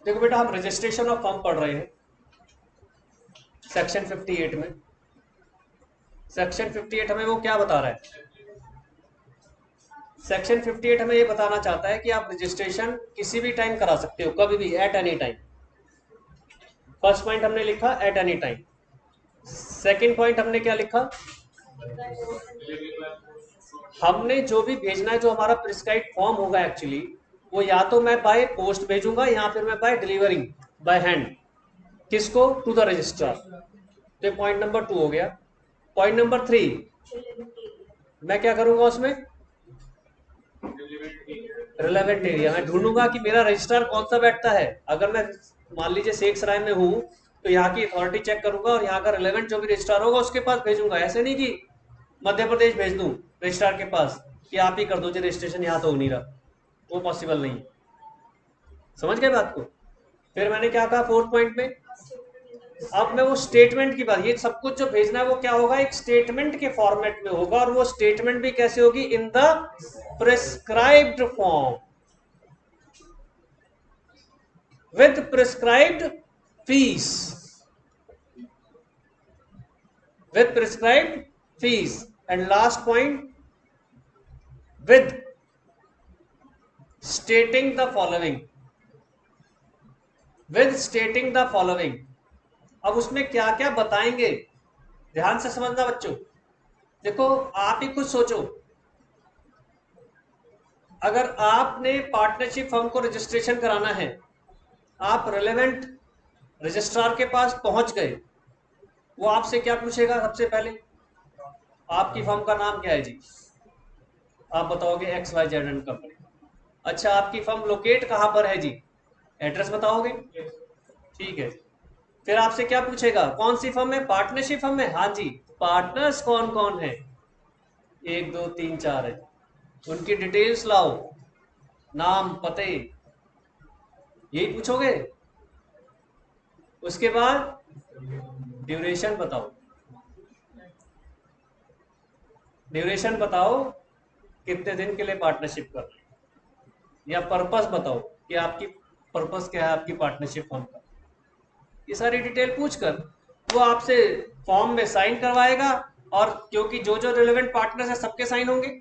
देखो बेटा, हम रजिस्ट्रेशन ऑफ फर्म पढ़ रहे हैं सेक्शन 58 में। सेक्शन 58 हमें वो क्या बता रहा है? सेक्शन 58 हमें ये बताना चाहता है कि आप रजिस्ट्रेशन किसी भी टाइम करा सकते हो, कभी भी, at any time. First point हमने लिखा at any time. Second point हमने क्या लिखा? हमने जो भी भेजना है, जो हमारा प्रिस्क्राइब फॉर्म होगा एक्चुअली, वो या तो मैं बाय पोस्ट भेजूंगा या फिर मैं बाय डिलीवरिंग बाय हैंड। किसको? To the registrar. तो पॉइंट नंबर 2 हो गया। पॉइंट नंबर 3, मैं क्या करूंगा उसमें? रिलेवेंट एरिया मैं ढूंढूंगा कि मेरा रजिस्ट्रार कौन सा बैठता है। अगर मैं मान लीजिए शेख सराय में हूं, तो यहाँ की अथॉरिटी चेक करूंगा और यहाँ का रिलेवेंट जो भी रजिस्ट्रार होगा उसके पास भेजूंगा। ऐसे नहीं कि मध्य प्रदेश भेज दूं रजिस्ट्रार के पास कि आप ही कर दो जी रजिस्ट्रेशन, यहाँ तो हो नहीं रहा। वो पॉसिबल नहीं। समझ गए बात को? फिर मैंने क्या कहा फोर्थ पॉइंट में? अब मैं वो स्टेटमेंट की बात, ये सब कुछ जो भेजना है वो क्या होगा? एक स्टेटमेंट के फॉर्मेट में होगा। और वो स्टेटमेंट भी कैसे होगी? In the prescribed form with prescribed fees, with prescribed fees. And last point, with stating the following, with stating the following। अब उसमें क्या क्या बताएंगे, ध्यान से समझना बच्चों। देखो, आप ही खुद सोचो, अगर आपने पार्टनरशिप फर्म को रजिस्ट्रेशन कराना है, आप रिलेवेंट रजिस्ट्रार के पास पहुंच गए, वो आपसे क्या पूछेगा? सबसे पहले आपकी फर्म का नाम क्या है जी? आप बताओगे X Y Z and company. अच्छा, आपकी फर्म लोकेट कहां पर है जी? एड्रेस बताओगे? ठीक है। फिर आपसे क्या पूछेगा? कौन सी फर्म है? पार्टनरशिप फर्म है। हाँ जी। पार्टनर्स कौन कौन है? 1 2 3 4 है। उनकी डिटेल्स लाओ, नाम पते, यही पूछोगे। उसके बाद ड्यूरेशन बताओ, ड्यूरेशन बताओ कितने दिन के लिए पार्टनरशिप कर रहे हैं, या पर्पस बताओ कि आपकी पर्पस क्या है आपकी पार्टनरशिप फर्म का। ये सारी डिटेल पूछकर वो आपसे फॉर्म में साइन करवाएगा। और क्योंकि जो जो रिलेवेंट पार्टनर्स है सबके साइन होंगे,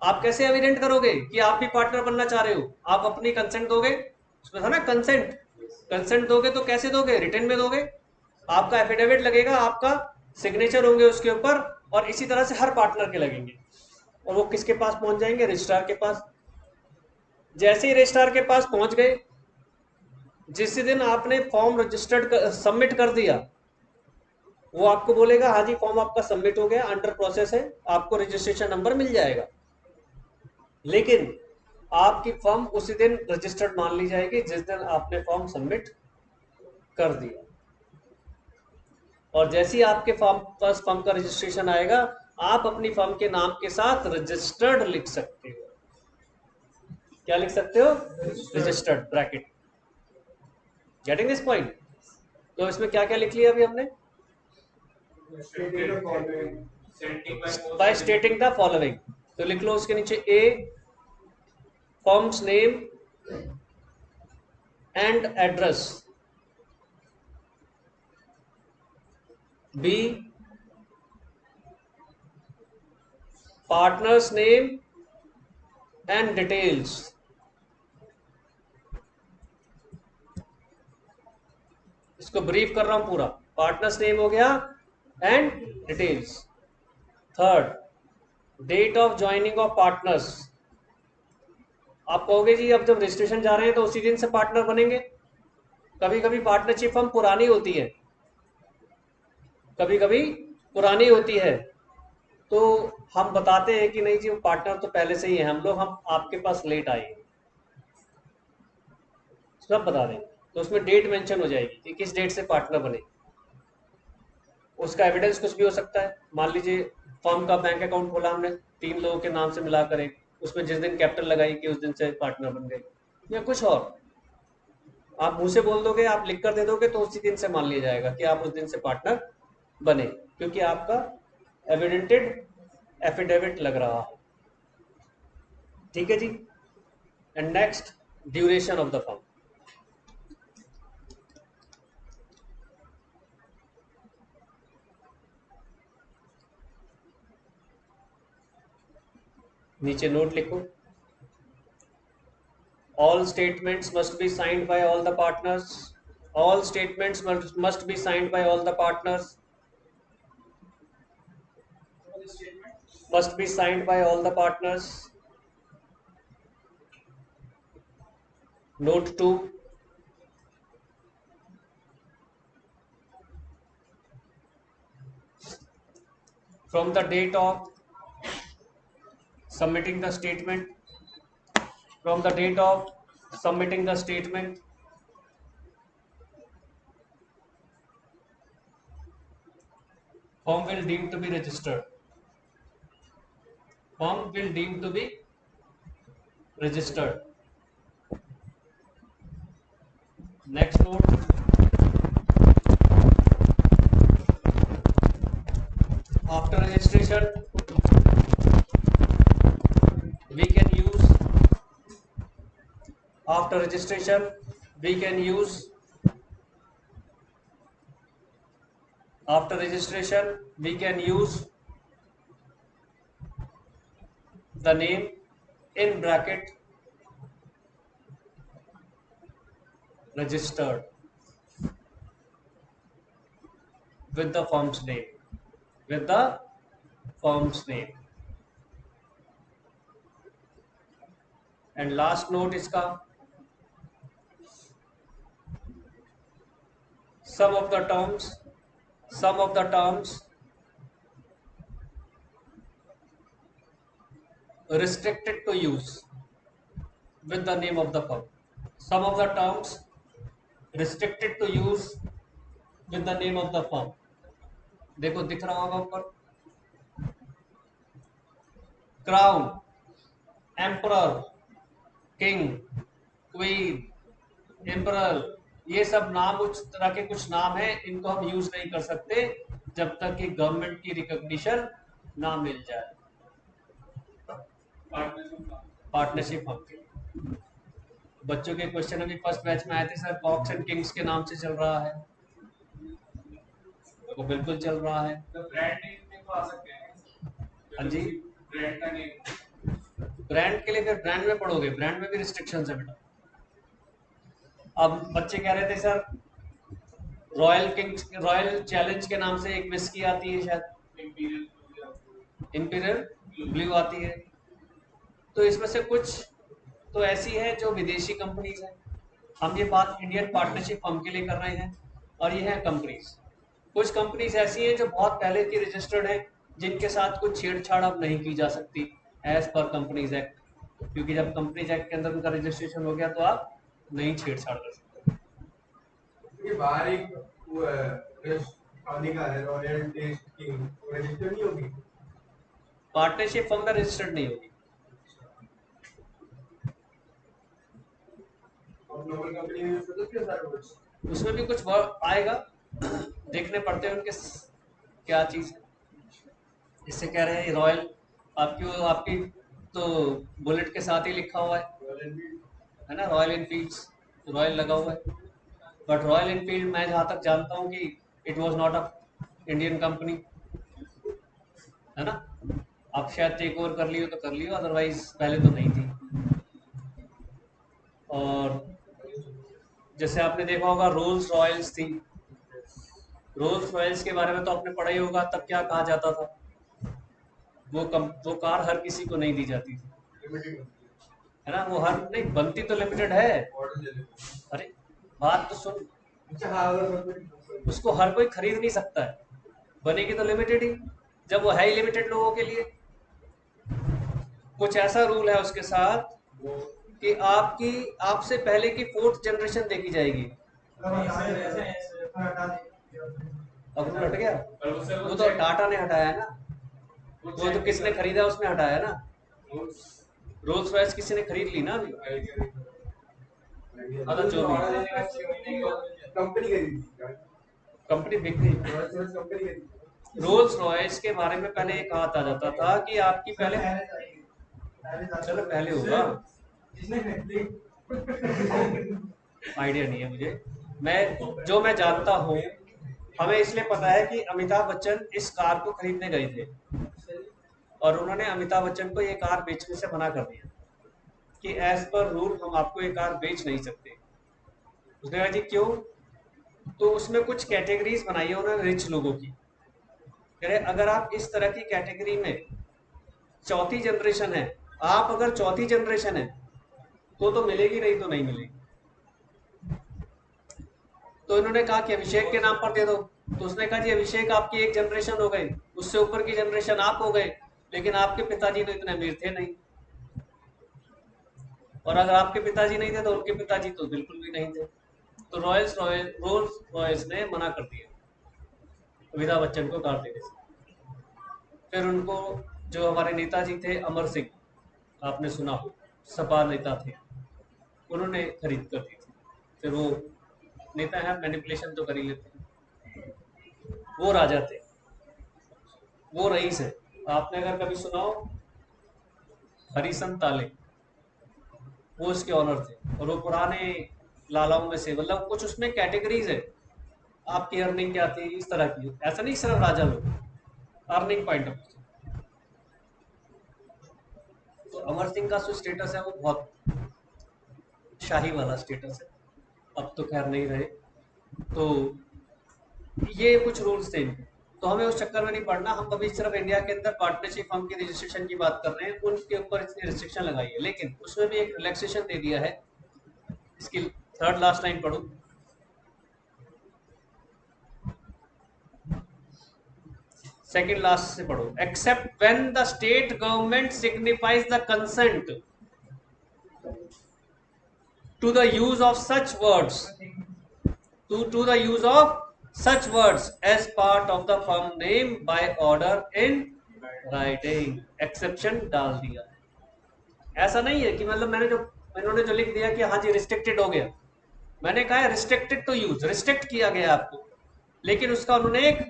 आप कैसे एविडेंट करोगे कि आप भी पार्टनर बनना चाह रहे हो? आप अपनी कंसेंट दोगे, उसमें था ना कंसेंट। कंसेंट दोगे तो कैसे दोगे? रिटर्न में दोगे। आपका एफिडेविट लगेगा, आपका सिग्नेचर होंगे उसके ऊपर, और इसी तरह से हर पार्टनर के लगेंगे। और वो किसके पास पहुंच जाएंगे? रजिस्ट्रार के पास। जैसे ही रजिस्ट्रार के पास पहुंच गए, जिस दिन आपने फॉर्म रजिस्टर्ड सबमिट कर दिया, वो आपको बोलेगा हाँ जी फॉर्म आपका सबमिट हो गया, अंडर प्रोसेस है, आपको रजिस्ट्रेशन नंबर मिल जाएगा। लेकिन आपकी फर्म उसी दिन रजिस्टर्ड मान ली जाएगी जिस दिन आपने फॉर्म सबमिट कर दिया। और जैसे ही आपके फॉर्म पास फर्म का रजिस्ट्रेशन आएगा, आप अपनी फर्म के नाम के साथ रजिस्टर्ड लिख सकते हो। क्या लिख सकते हो? Registered bracket. Getting this point? तो इसमें क्या क्या लिख लिया अभी हमने? By stating the following. तो लिख लो उसके नीचे A, firms name and address. B, partners name and details. इसको ब्रीफ कर रहा हूं पूरा। पार्टनर्स नेम हो गया and details. Third, date of joining of partners. आप कहोगे जी अब जब रजिस्ट्रेशन जा रहे हैं तो उसी दिन से पार्टनर बनेंगे। कभी कभी पार्टनरशिप फर्म पुरानी होती है, कभी कभी पुरानी होती है, तो हम बताते हैं कि नहीं जी वो पार्टनर तो पहले से ही है, हम आपके पास लेट आए, सब बता देंगे। तो उसमें डेट मेंशन हो जाएगी कि किस डेट से पार्टनर बने। उसका एविडेंस कुछ भी हो सकता है। मान लीजिए फर्म का बैंक अकाउंट खोला हमने 3 लोगों के नाम से मिलाकर एक, उसमें जिस दिन कैपिटल लगाई कि उस दिन से पार्टनर बन गए, या कुछ और। आप मुंह से बोल दोगे, आप लिख कर दे दोगे, तो उसी दिन से मान लिया जाएगा कि आप उस दिन से पार्टनर बने, क्योंकि आपका एविडेंटेड एफिडेविट लग रहा है। ठीक है जी। And next, duration of the firm. नीचे नोट लिखो, all statements must be signed by all the partners, all statements must be signed by all the partners, must be signed by all the partners. Note 2, from the date of submitting the statement, from the date of submitting the statement, firm will deem to be registered, firm will deem to be registered. Next note, after registration we can use, after registration we can use, after registration we can use the name in bracket registered with the firm's name, with the firm's name. And last note इसका, some of the terms restricted to use with the name of the firm, some of the terms restricted to use with the name of the firm. देखो दिख रहा होगा ऊपर, crown, emperor, king, queen, emperor, ये सब नाम, उस तरह के कुछ नाम हैं, इनको हम यूज नहीं कर सकते जब तक कि गवर्नमेंट की रिकॉग्निशन ना मिल जाए पार्टनरशिप फर्म के। बच्चों के क्वेश्चन अभी फर्स्ट बैच में आए थे, सर कॉक्स एंड किंग्स के नाम से चल रहा है, तो बिल्कुल चल रहा है। तो ब्रांड नेम में तो आ सकते हैं। हाँ जी, ब्रांड का नेम, ब्रांड के लिए फिर ब्रांड में पढ़ोगे, ब्रांड में भी रिस्ट्रिक्शंस है बेटा। अब बच्चे कह रहे थे sir royal Kings, royal challenge के नाम से एक विस्की आती है शायद, इंपीरियल ब्लू आती है, तो इसमें से कुछ तो ऐसी है जो विदेशी कंपनीज हैं, हम ये बात इंडियन पार्टनरशिप फर्म के लिए कर रहे हैं, और ये है कंपनीज। कुछ कंपनीज ऐसी हैं जो बहुत पहले की रजिस्टर्ड हैं, जिनके साथ कुछ छेड़छाड़ अब नहीं की जा सकती एज पर कंपनीज एक्ट, क्योंकि जब कंपनीज एक्ट के अंदर उनका रजिस्ट्रेशन हो गया तो आप नहीं छेड़छाड़ कर सकते। ये बाहर एक पानी का है, रॉयल टेस्ट किंग, रजिस्टर नहीं होगी, पार्टनरशिप फर्म में रजिस्टर्ड नहीं होगी। उसमें भी कुछ आएगा, देखने पड़ते हैं उनके क्या चीज है। इससे कह रहे हैं रॉयल, आपकी तो बुलेट के साथ ही लिखा हुआ है ना, रॉयल एनफील्ड, रॉयल लगा हुआ है, बट रॉयल एनफील्ड मैं जहाँ तक जानता हूँ कि it was not a Indian company, है ना। आप शायद टेक ओवर कर लियो तो कर लियो, अदरवाइज पहले तो नहीं थी। और जैसे आपने देखा होगा रोल्स रॉयल्स थी, रोल्स रॉयल्स के बारे में तो आपने पढ़ा ही होगा, तब क्या कहा जाता था, वो कार हर किसी को नहीं दी जाती थी, है ना, वो हर नहीं बनती तो लिमिटेड है। अरे बात तो सुन, उसको हर कोई खरीद नहीं सकता है, बनेगी तो लिमिटेड ही, जब वो है ही लिमिटेड लोगों के लिए। कुछ ऐसा रूल है उसके साथ कि आपसे पहले की 4th जनरेशन देखी जाएगी। अब हट गया, वो तो टाटा ने हटाया है ना, वो तो किसने खरीदा उसने हटाया ना, रोल्स रॉयस किसी ने खरीद ली ना अभी, जो कंपनी बिक गई। रोल्स रॉयस के बारे में पहले ये कहा जाता था कि आपकी पहले चलो पहले होगा, इसने आइडिया नहीं है मुझे। मैं जानता हूँ, हमें इसलिए पता है कि अमिताभ बच्चन इस कार को खरीदने गए थे और उन्होंने अमिताभ बच्चन को ये कार बेचने से मना कर दिया कि एज पर रूल हम आपको ये कार बेच नहीं सकते। उसने कहा जी क्यों? तो उसमें कुछ कैटेगरीज बनाई है उन्होंने रिच लोगों की। कह रहे अगर आप इस तरह की कैटेगरी में चौथी जनरेशन है, आप अगर चौथी जनरेशन है तो मिलेगी, नहीं तो नहीं मिलेगी। तो इन्होंने कहा कि अभिषेक के नाम पर दे दो। तो उसने कहा जी अभिषेक आपकी एक जनरेशन हो गई, उससे ऊपर की जनरेशन आप हो गए, लेकिन आपके पिताजी तो इतने अमीर थे नहीं, और अगर आपके पिताजी नहीं थे तो उनके पिताजी तो बिल्कुल भी नहीं थे। तो रोल्स रॉयल्स ने मना कर दिया अमिताभ बच्चन को कार देने से। फिर उनको, जो हमारे नेताजी थे अमर सिंह, आपने सुना हो, सपा नेता थे, उन्होंने खरीद कर दी थी। फिर वो नेता है, मैनिपुलेशन तो कर ही लेते हैं। वो राजा थे, वो रईस है। आपने अगर कभी सुना हो हरिसन ताले, वो इसके ऑनर थे, और वो पुराने लालाओं में से, मतलब कुछ उसमें कैटेगरीज है, आपकी अर्निंग क्या थी, इस तरह की। ऐसा नहीं सिर्फ राजा लोग, अर्निंग पॉइंट ऑफ व्यू। तो अमर सिंह का जो स्टेटस है वो बहुत शाही वाला स्टेटस है, अब तो खैर नहीं रहे। तो ये कुछ रूल्स थे इनके। तो हमें उस चक्कर में नहीं पड़ना, हम अभी सिर्फ इंडिया के अंदर पार्टनरशिप फर्म की रजिस्ट्रेशन की बात कर रहे हैं, उनके ऊपर इतनी रिस्ट्रिक्शन लगाई है, लेकिन उसमें भी एक रिलैक्सेशन दे दिया है। इसकी थर्ड लास्ट लाइन पढ़ू, सेकंड लास्ट से पढ़ो। Except when the state government signifies the consent to the use of such words to the use of such words as part of the firm name by order in writing। Exception डाल दिया है। ऐसा नहीं है कि मतलब इन्होंने जो लिख दिया कि हाँ जी रिस्ट्रिक्टेड हो गया। मैंने कहा है रिस्ट्रिक्टेड टू यूज, रिस्ट्रिक्ट किया गया आपको, लेकिन उसका उन्होंने एक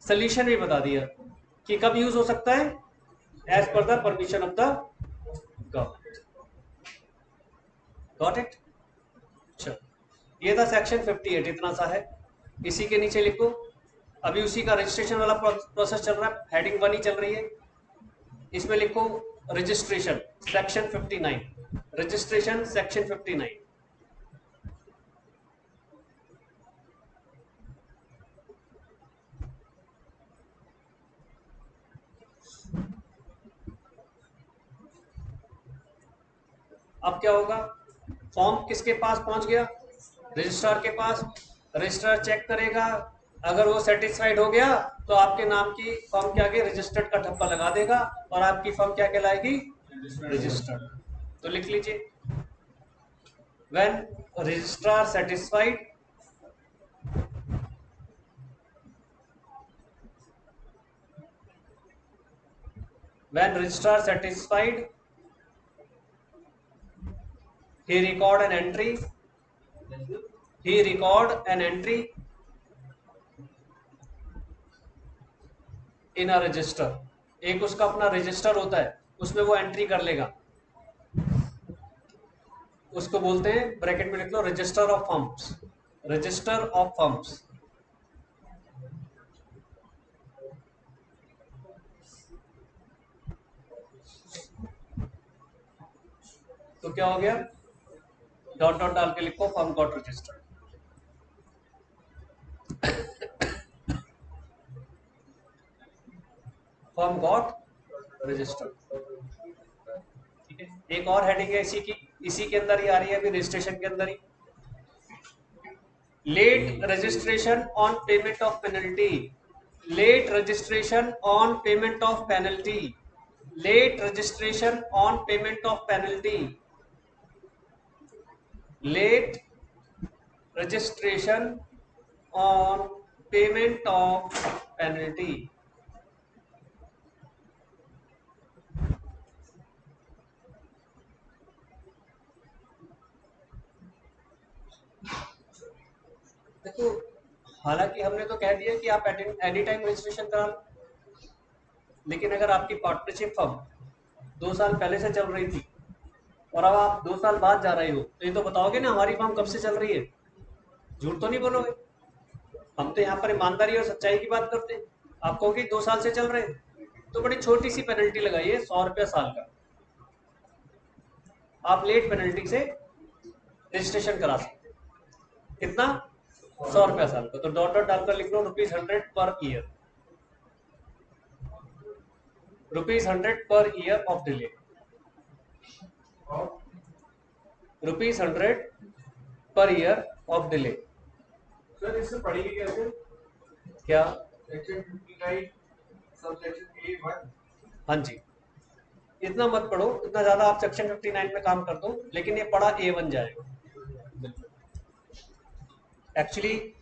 सोल्यूशन भी बता दिया कि कब यूज हो सकता है, as per the permission of the government. Got it? अच्छा, ये था सेक्शन 58, इतना सा है। इसी के नीचे लिखो, अभी उसी का रजिस्ट्रेशन वाला प्रोसेस चल रहा है, हेडिंग 1 ही चल रही है। इसमें लिखो रजिस्ट्रेशन सेक्शन 59, रजिस्ट्रेशन सेक्शन 59। अब क्या होगा, फॉर्म किसके पास पहुंच गया? रजिस्ट्रार के पास। रजिस्ट्रार चेक करेगा, अगर वो सेटिस्फाइड हो गया तो आपके नाम की फर्म के आगे रजिस्टर्ड का ठप्पा लगा देगा और आपकी फर्म क्या कहलाएगी? रजिस्टर्ड। तो लिख लीजिए, when registrar satisfied, when registrar satisfied, he record an entry, he record an entry in a resistor. एक उसका अपना रजिस्टर होता है, उसमें वो एंट्री कर लेगा, उसको बोलते हैं, ब्रैकेट में लिख लो, register of firms. Register of firms. तो क्या हो गया, डॉट डॉट डाल के लिखो firm got registered. Firm got registered. ठीक है, एक और हेडिंग है इसी के अंदर ही आ रही है, अभी रजिस्ट्रेशन के अंदर ही। Late registration on payment of penalty, late registration on payment of penalty, late registration on payment of penalty, late registration on payment of penalty. देखो, हालांकि हमने तो कह दिया कि आप एनी टाइम रजिस्ट्रेशन करा लो, लेकिन अगर आपकी पार्टनरशिप फर्म 2 साल पहले से चल रही थी और अब आप 2 साल बाद जा रहे हो, तो ये तो बताओगे ना हमारी फर्म कब से चल रही है। झूठ तो नहीं बोलोगे। हम तो यहाँ पर ईमानदारी और सच्चाई की बात करते हैं। आप कहोगे 2 साल से चल रहे हैं, तो बड़ी छोटी सी पेनल्टी लगाइए, 100 रुपया साल का। आप लेट पेनल्टी से रजिस्ट्रेशन करा सकते हैं। कितना? 100 रुपया साल का। तो डॉट डॉट डालकर लिख लो ₹100 per year, ₹100 per year of delay, ₹100 per year of delay. Sir इससे पढ़ेगी कैसे? क्या? Section 59 sub section A1। हाँ जी, इतना मत पढ़ो, इतना ज्यादा आप सेक्शन 59 में काम कर दो, लेकिन ये पढ़ा A1 जाएगा। एक्चुअली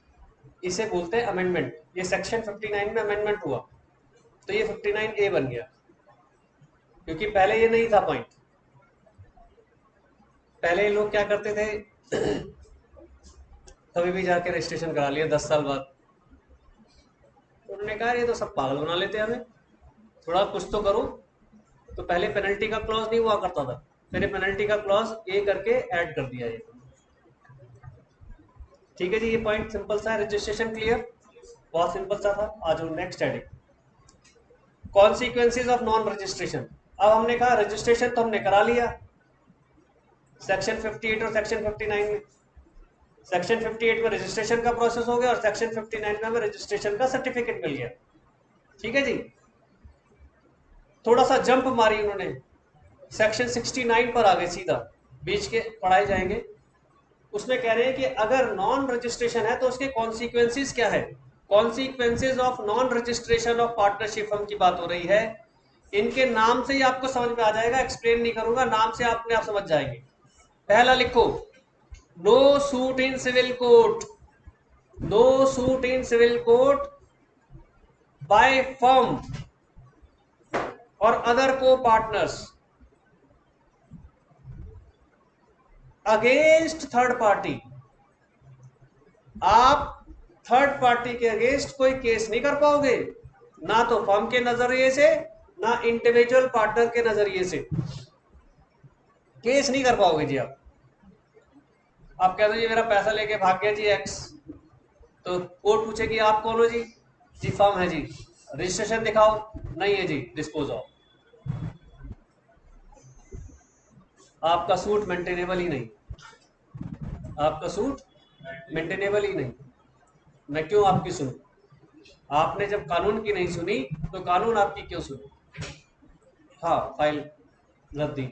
इसे बोलते हैं अमेंडमेंट। ये सेक्शन 59 में अमेंडमेंट हुआ, तो ये 59A बन गया, क्योंकि पहले ये नहीं था पॉइंट। पहले लोग क्या करते थे, कभी भी जाके रजिस्ट्रेशन करा लिया 10 साल बाद। तो उन्होंने कहा ये तो सब पागल बना लेते हैं हमें, थोड़ा कुछ तो करो। तो पहले पेनल्टी का क्लॉज नहीं हुआ करता था, फिर पेनल्टी का क्लॉज ए करके ऐड कर दिया ये। ठीक है जी, ये पॉइंट सिंपल सा है। Registration clear? बहुत सिंपल सा था। आ जाओ next heading, consequences of non registration. अब हमने कहा रजिस्ट्रेशन तो हमने करा लिया सेक्शन 58 और सेक्शन 59 में। सेक्शन 58 में रजिस्ट्रेशन का प्रोसेस हो गया और सेक्शन 59 में हमें रजिस्ट्रेशन का सर्टिफिकेट मिल गया। ठीक है जी, थोड़ा सा जंप मारी उन्होंने, सेक्शन 69 पर आ गए सीधा, बीच के पढ़ाए जाएंगे। उसमें कह रहे हैं कि अगर नॉन रजिस्ट्रेशन है तो उसके कॉन्सिक्वेंसेस क्या है। Consequences of non registration of partnership firm की बात हो रही है। इनके नाम से ही आपको समझ में आ जाएगा, एक्सप्लेन नहीं करूंगा, नाम से आपने आप समझ जाएंगे। पहला लिखो, no suit in civil court, no suit in civil court by firm और other co partners against third party. आप थर्ड पार्टी के अगेंस्ट कोई केस नहीं कर पाओगे, ना तो फर्म के नजरिए से ना इंडिविजुअल पार्टनर के नजरिए से केस नहीं कर पाओगे जी। आप कह दो जी मेरा पैसा लेके भाग गया जी एक्स, तो कोर्ट पूछेगी आप कौन हो जी? जी फर्म है जी। रजिस्ट्रेशन दिखाओ, नहीं है जी, डिस्पोज ऑफ। आपका सूट मेंटेनेबल ही नहीं, आपका सूट मेंटेनेबल ही नहीं। मैं क्यों आपकी सुनूं? आपने जब कानून की नहीं सुनी तो कानून आपकी क्यों सुनी? हाँ, फाइल रद्दी।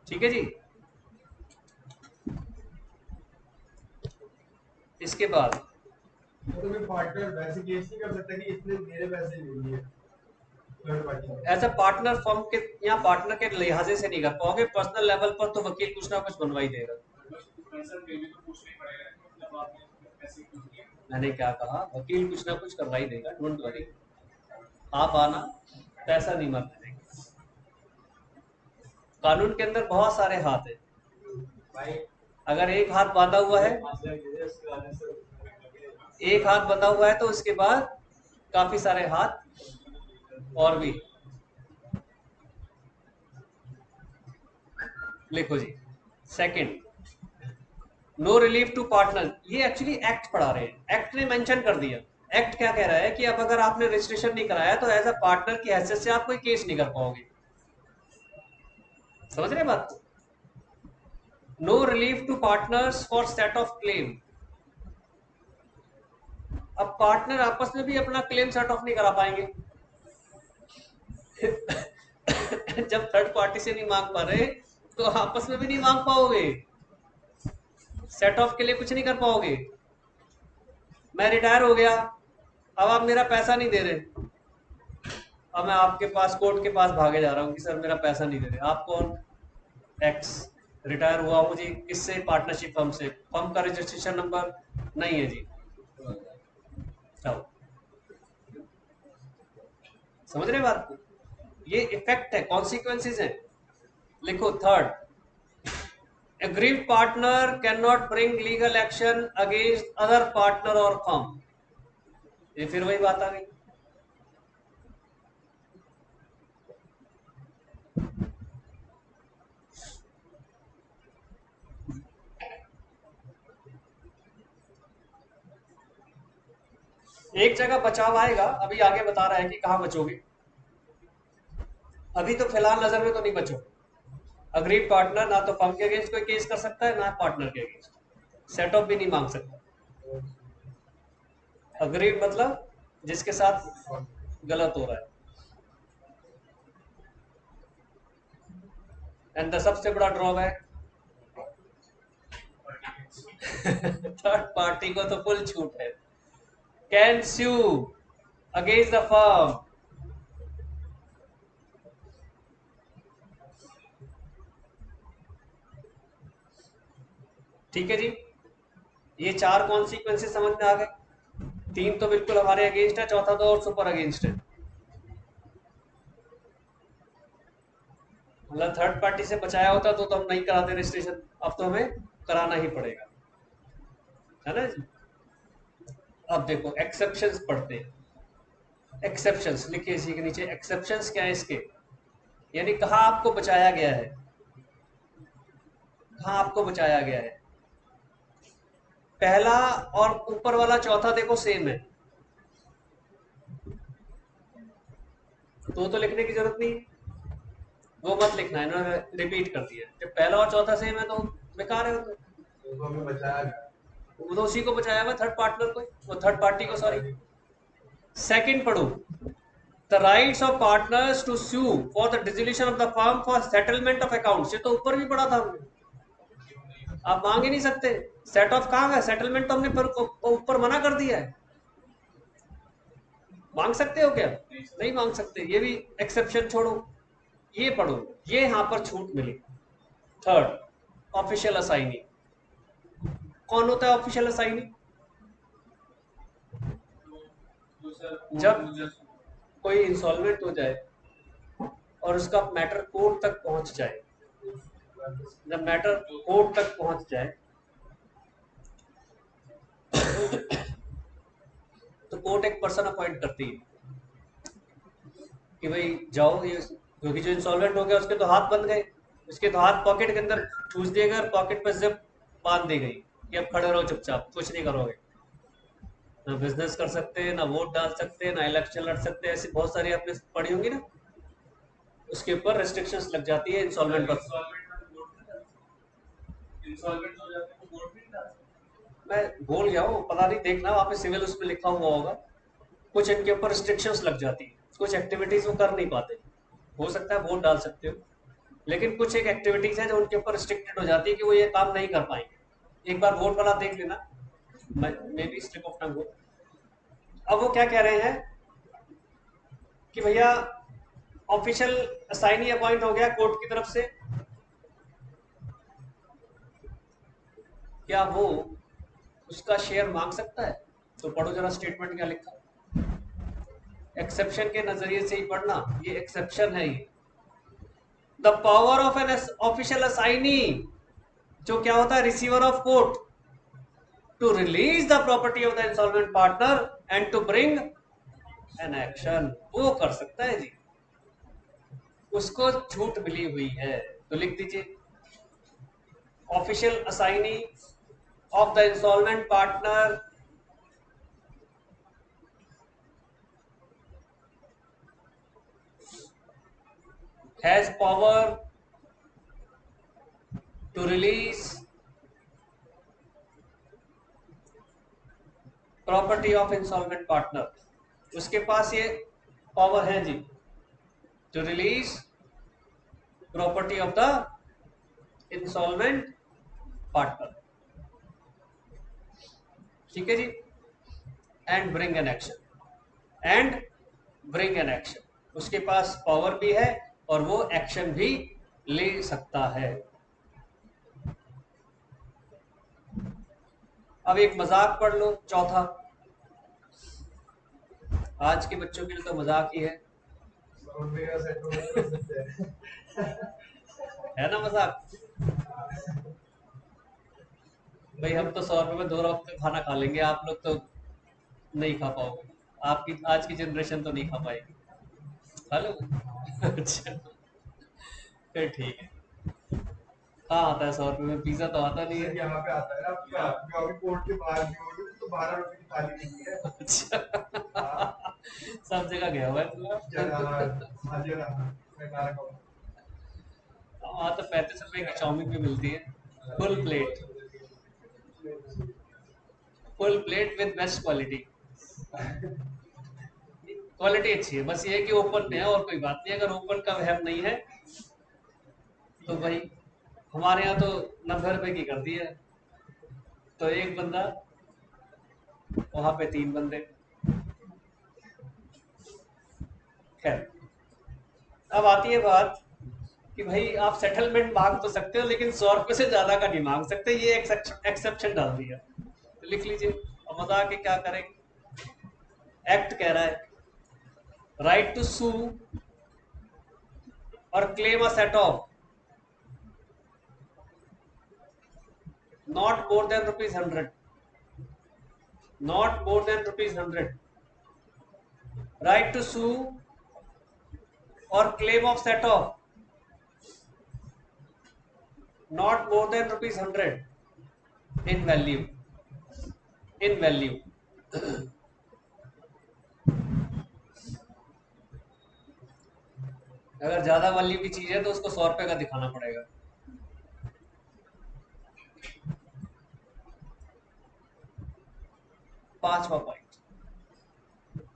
ठीक है जी। इसके बाद तो मैं पार्टनर वैसे केस नहीं कर सकता कि इसने मेरे पैसे ले लिए third party. As a partner firm के यहाँ पार्टनर के लिहाजे से नहीं कर पाओगे, पर्सनल लेवल पर तो वकील कुछ ना कुछ बनवा ही देगा। मैंने क्या कहा, वकील कुछ ना कुछ करवा ही देगा, डोंट वरी। आप आना, पैसा नहीं मरने देंगे। कानून के अंदर बहुत सारे हाथ है। अगर एक हाथ बांधा हुआ है, एक हाथ बंधा हुआ है तो उसके बाद काफी सारे हाथ और भी। लिखो जी, second, no relief to partner. ये एक्चुअली एक्ट पढ़ा रहे हैं, एक्ट ने मेंशन कर दिया। एक्ट क्या कह रहा है कि अब अगर आपने रजिस्ट्रेशन नहीं कराया तो एज अ पार्टनर की हैसियत से आप कोई केस नहीं कर पाओगे। समझ रहे बात को? No relief to partners for set off claim. अब पार्टनर आपस में भी अपना क्लेम सेट ऑफ नहीं करा पाएंगे। जब थर्ड पार्टी से नहीं मांग पा रहे तो आपस में भी नहीं मांग पाओगे, सेट ऑफ के लिए कुछ नहीं कर पाओगे। मैं रिटायर हो गया, अब आप मेरा पैसा नहीं दे रहे, अब मैं आपके पास कोर्ट के पास भागे जा रहा हूँ कि सर मेरा पैसा नहीं दे रहे। आप कौन? एक्स, रिटायर हुआ हूँ जी, किससे? पार्टनरशिप फर्म से। फर्म का रजिस्ट्रेशन नंबर नहीं है जी। चलो, समझ रहे बात को? ये इफेक्ट है, कॉन्सिक्वेंसेज है। लिखो third, aggrieved partner cannot bring legal action against other partner or firm। ये फिर वही बात आ गई। एक जगह बचाव आएगा, अभी आगे बता रहा है कि कहाँ बचोगे। अभी तो फिलहाल नजर में तो नहीं बचोगे। अग्रीड पार्टनर ना तो फर्म के अगेंस्ट कोई केस कर सकता है, ना पार्टनर के अगेंस्ट। सेट ऑफ भी नहीं मांग सकता। अग्रीड मतलब जिसके साथ गलत हो रहा है। एंड द सबसे बड़ा ड्रॉबैक, थर्ड पार्टी को तो फुल छूट है। Can sue against the firm. ठीक है जी, ये 4 कॉन्सिक्वेंसेस समझ में आ गए। 3 तो बिल्कुल हमारे अगेंस्ट है, चौथा तो और सुपर अगेंस्ट है। मतलब थर्ड पार्टी से बचाया होता तो हम नहीं कराते रजिस्ट्रेशन, अब तो हमें कराना ही पड़ेगा, है ना जी। अब देखो एक्सेप्शंस पढ़ते हैं। एक्सेप्शंस लिखिए इसी के नीचे। एक्सेप्शंस क्या है इसके, यानी कहाँ आपको बचाया गया है, कहाँ आपको बचाया गया है। पहला और ऊपर वाला चौथा देखो सेम है, तो लिखने की जरूरत नहीं है, वो मत लिखना है, इन्होंने रिपीट कर दिया। जब पहला और चौथा सेम है तो बेकार है, तो हमें बचाया गया। वो तो उसी को बचाया हुआ थर्ड पार्टनर को, वो थर्ड पार्टी को, सॉरी। सेकंड पढ़ो, the rights of partners to sue for the dissolution of the firm for settlement of accounts. ये तो ऊपर भी पढ़ा था हमने, आप मांग ही नहीं सकते। सेट ऑफ कहाँ है, सेटलमेंट तो हमने ऊपर मना कर दिया है। मांग सकते हो क्या, नहीं मांग सकते। ये भी एक्सेप्शन छोड़ो, ये पढ़ो, ये यहां पर छूट मिली। Third, official assignee. कौन होता है ऑफिशियल असाइनी? जब कोई इंसॉल्वेंट हो जाए और उसका मैटर कोर्ट तक पहुंच जाए, जब मैटर कोर्ट तक पहुंच जाए तो कोर्ट एक पर्सन अपॉइंट करती है कि भाई जाओ, ये क्योंकि जो इंसॉल्वेंट हो गया उसके तो हाथ बंद गए, उसके तो हाथ पॉकेट के अंदर ठूस दिए गए और पॉकेट पर जिप बांध दी गई कि अब खड़े रहो चुपचाप, कुछ नहीं करोगे। ना बिजनेस कर सकते, ना वोट डाल सकते, ना इलेक्शन लड़ सकते, ऐसी बहुत सारी आपने पढ़ी होंगी ना, उसके ऊपर रेस्ट्रिक्शंस लग जाती है इंसॉल्वेंट पर। मैं भूल गया हूँ, पता नहीं, देखना वहाँ पे सिविल उसमें लिखा हुआ होगा। कुछ इनके ऊपर रिस्ट्रिक्शंस लग जाती है, कुछ एक्टिविटीज वो कर नहीं पाते। हो सकता है वोट डाल सकते हो, लेकिन कुछ एक एक्टिविटीज है जो उनके ऊपर रिस्ट्रिक्टेड हो जाती है कि वो ये काम नहीं कर पाएंगे। एक बार वोट वाला देख लेना, may be slip of tongue हो। अब वो क्या कह रहे हैं कि भैया ऑफिशियल असाइनी अपॉइंट हो गया कोर्ट की तरफ से, क्या वो उसका शेयर मांग सकता है? तो पढ़ो जरा स्टेटमेंट क्या लिखा। एक्सेप्शन के नजरिए से ही पढ़ना, ये एक्सेप्शन है। ये the power of an official assignee, जो क्या होता है, receiver of court, to release the property of the insolvent partner and to bring an action, वो कर सकता है जी। उसको छूट मिली हुई है, तो लिख दीजिए official assignee of the insolvent partner has power to release property of insolvent partner. उसके पास ये पावर है जी, to release property of the insolvent partner. ठीक है जी, and bring an action, and bring an action, उसके पास पावर भी है और वो एक्शन भी ले सकता है। अब एक मजाक पढ़ लो, चौथा। आज के बच्चों के लिए तो मजाक ही है ना मजाक। भाई हम तो 100 रुपए में 2 वक्त का खाना खा लेंगे, आप लोग तो नहीं खा पाओगे, आपकी आज की जनरेशन तो नहीं खा पाएगी। खा लो अच्छा, फिर ठीक है। हाँ आता है 100 रुपए में, पिज्जा तो आता नहीं है। यहाँ पे आता है ना, आपका कोर्ट के बाहर भी हो तो 12 रुपए की थाली मिलती है। अच्छा, हाँ, सब जगह गया हुआ है पूरा। हाँ तो 35 रुपए की चाउमीन भी मिलती है, full plate, full plate with best quality. Quality अच्छी है, बस ये है कि ओपन में है और कोई बात नहीं। अगर ओपन का वहम नहीं है तो भाई हमारे यहाँ तो 90 रुपए की कर दी है, तो एक बंदा, वहां पे 3 बंदे। खैर, अब आती है बात कि भाई आप सेटलमेंट मांग तो सकते हो, लेकिन 100 रुपए से ज्यादा का नहीं मांग सकते, ये एक्सेप्शन डाल दिया। तो लिख लीजिए, अब मजा आके क्या करेंगे। एक्ट कह रहा है राइट टू सू और claim a set of not more than rupees 100, not more than rupees 100, right to sue or claim of set off not more than rupees 100 in value, in value। अगर ज्यादा value की चीज है तो उसको 100 रुपए का दिखाना पड़ेगा। पांचवा पॉइंट